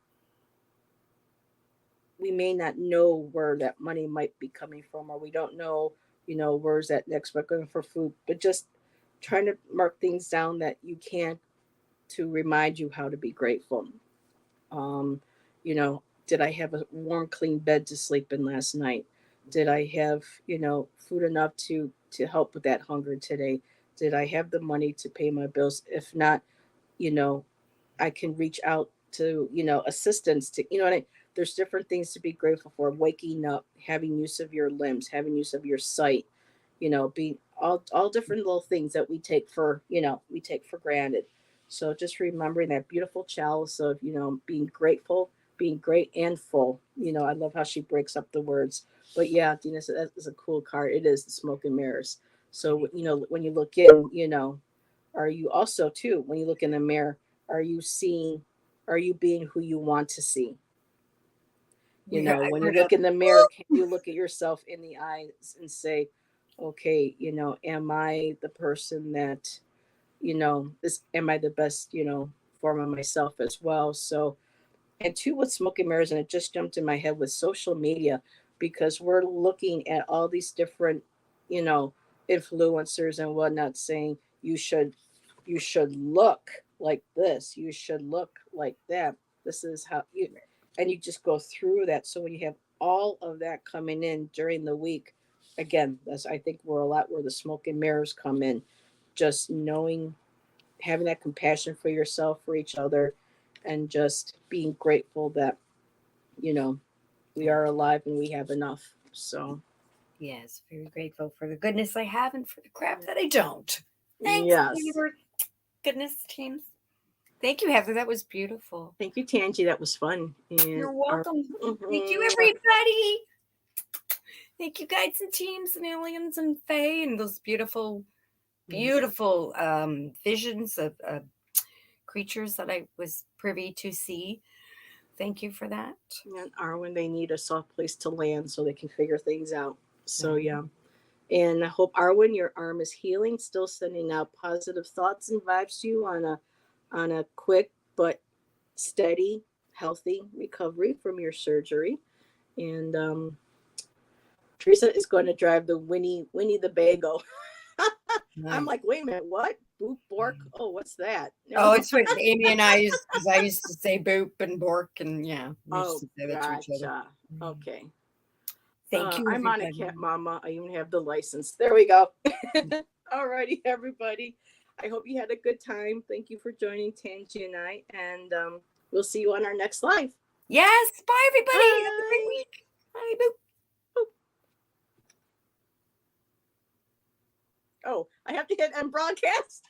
we may not know where that money might be coming from, or we don't know, where's that next we're going for food, but just trying to mark things down that you can, to remind you how to be grateful. um, did I have a warm, clean bed to sleep in last night? Did I have, food enough to help with that hunger today? Did I have the money to pay my bills? If not, you know, I can reach out to, assistance to, there's different things to be grateful for. Waking up, having use of your limbs, having use of your sight, being all different little things that we take for granted. So just remembering that beautiful chalice of, being grateful, being great and full. I love how she breaks up the words. But yeah, Dina, so that is a cool card. It is the smoke and mirrors. So when you look in, are you also too, when you look in the mirror, are you seeing, are you being who you want to see? Yeah, I When you heard a look in the mirror, can you look at yourself in the eyes and say, okay, am I the person that, am I the best, form of myself as well? So, and two, with smoke and mirrors, and it just jumped in my head with social media, because we're looking at all these different, you know, influencers and whatnot saying you should look like this, you should look like that. This is how you, and you just go through that. So when you have all of that coming in during the week, again, that's, I think, we're a lot where the smoke and mirrors come in. Just knowing, having that compassion for yourself, for each other, and just being grateful that, you know, we yeah. are alive and we have enough. So, Yes, very grateful for the goodness I have and for the crap that I don't. Thanks, yes. Beaver. Goodness, teams. Thank you, Heather. That was beautiful. Thank you, Tanji. That was fun. And You're our, welcome. Thank you, mhm. everybody. Thank you, guides and teams and aliens and fae and those beautiful, beautiful visions of creatures that I was privy to see. Thank you for that. And Arwen, they need a soft place to land so they can figure things out. So, Right. yeah. And I hope, Arwen, your arm is healing, still sending out positive thoughts and vibes to you on a quick but steady, healthy recovery from your surgery. And Teresa is going to drive the Winnie the Bagel. I'm Nice. like, wait a minute, what? Boop Bork? Oh, what's that? Oh, it's what Amy and I used, because I used to say boop and bork, and yeah, we used Oh, to say that to each other. gotcha. Okay. Thank you, I'm on a everybody. cat mama. I even have the license. There we go. Alrighty, everybody. I hope you had a good time. Thank you for joining Tanji and I, and we'll see you on our next live. Yes, bye, everybody. Have a great Bye. week. Bye, boop. Oh, I have to hit end broadcast.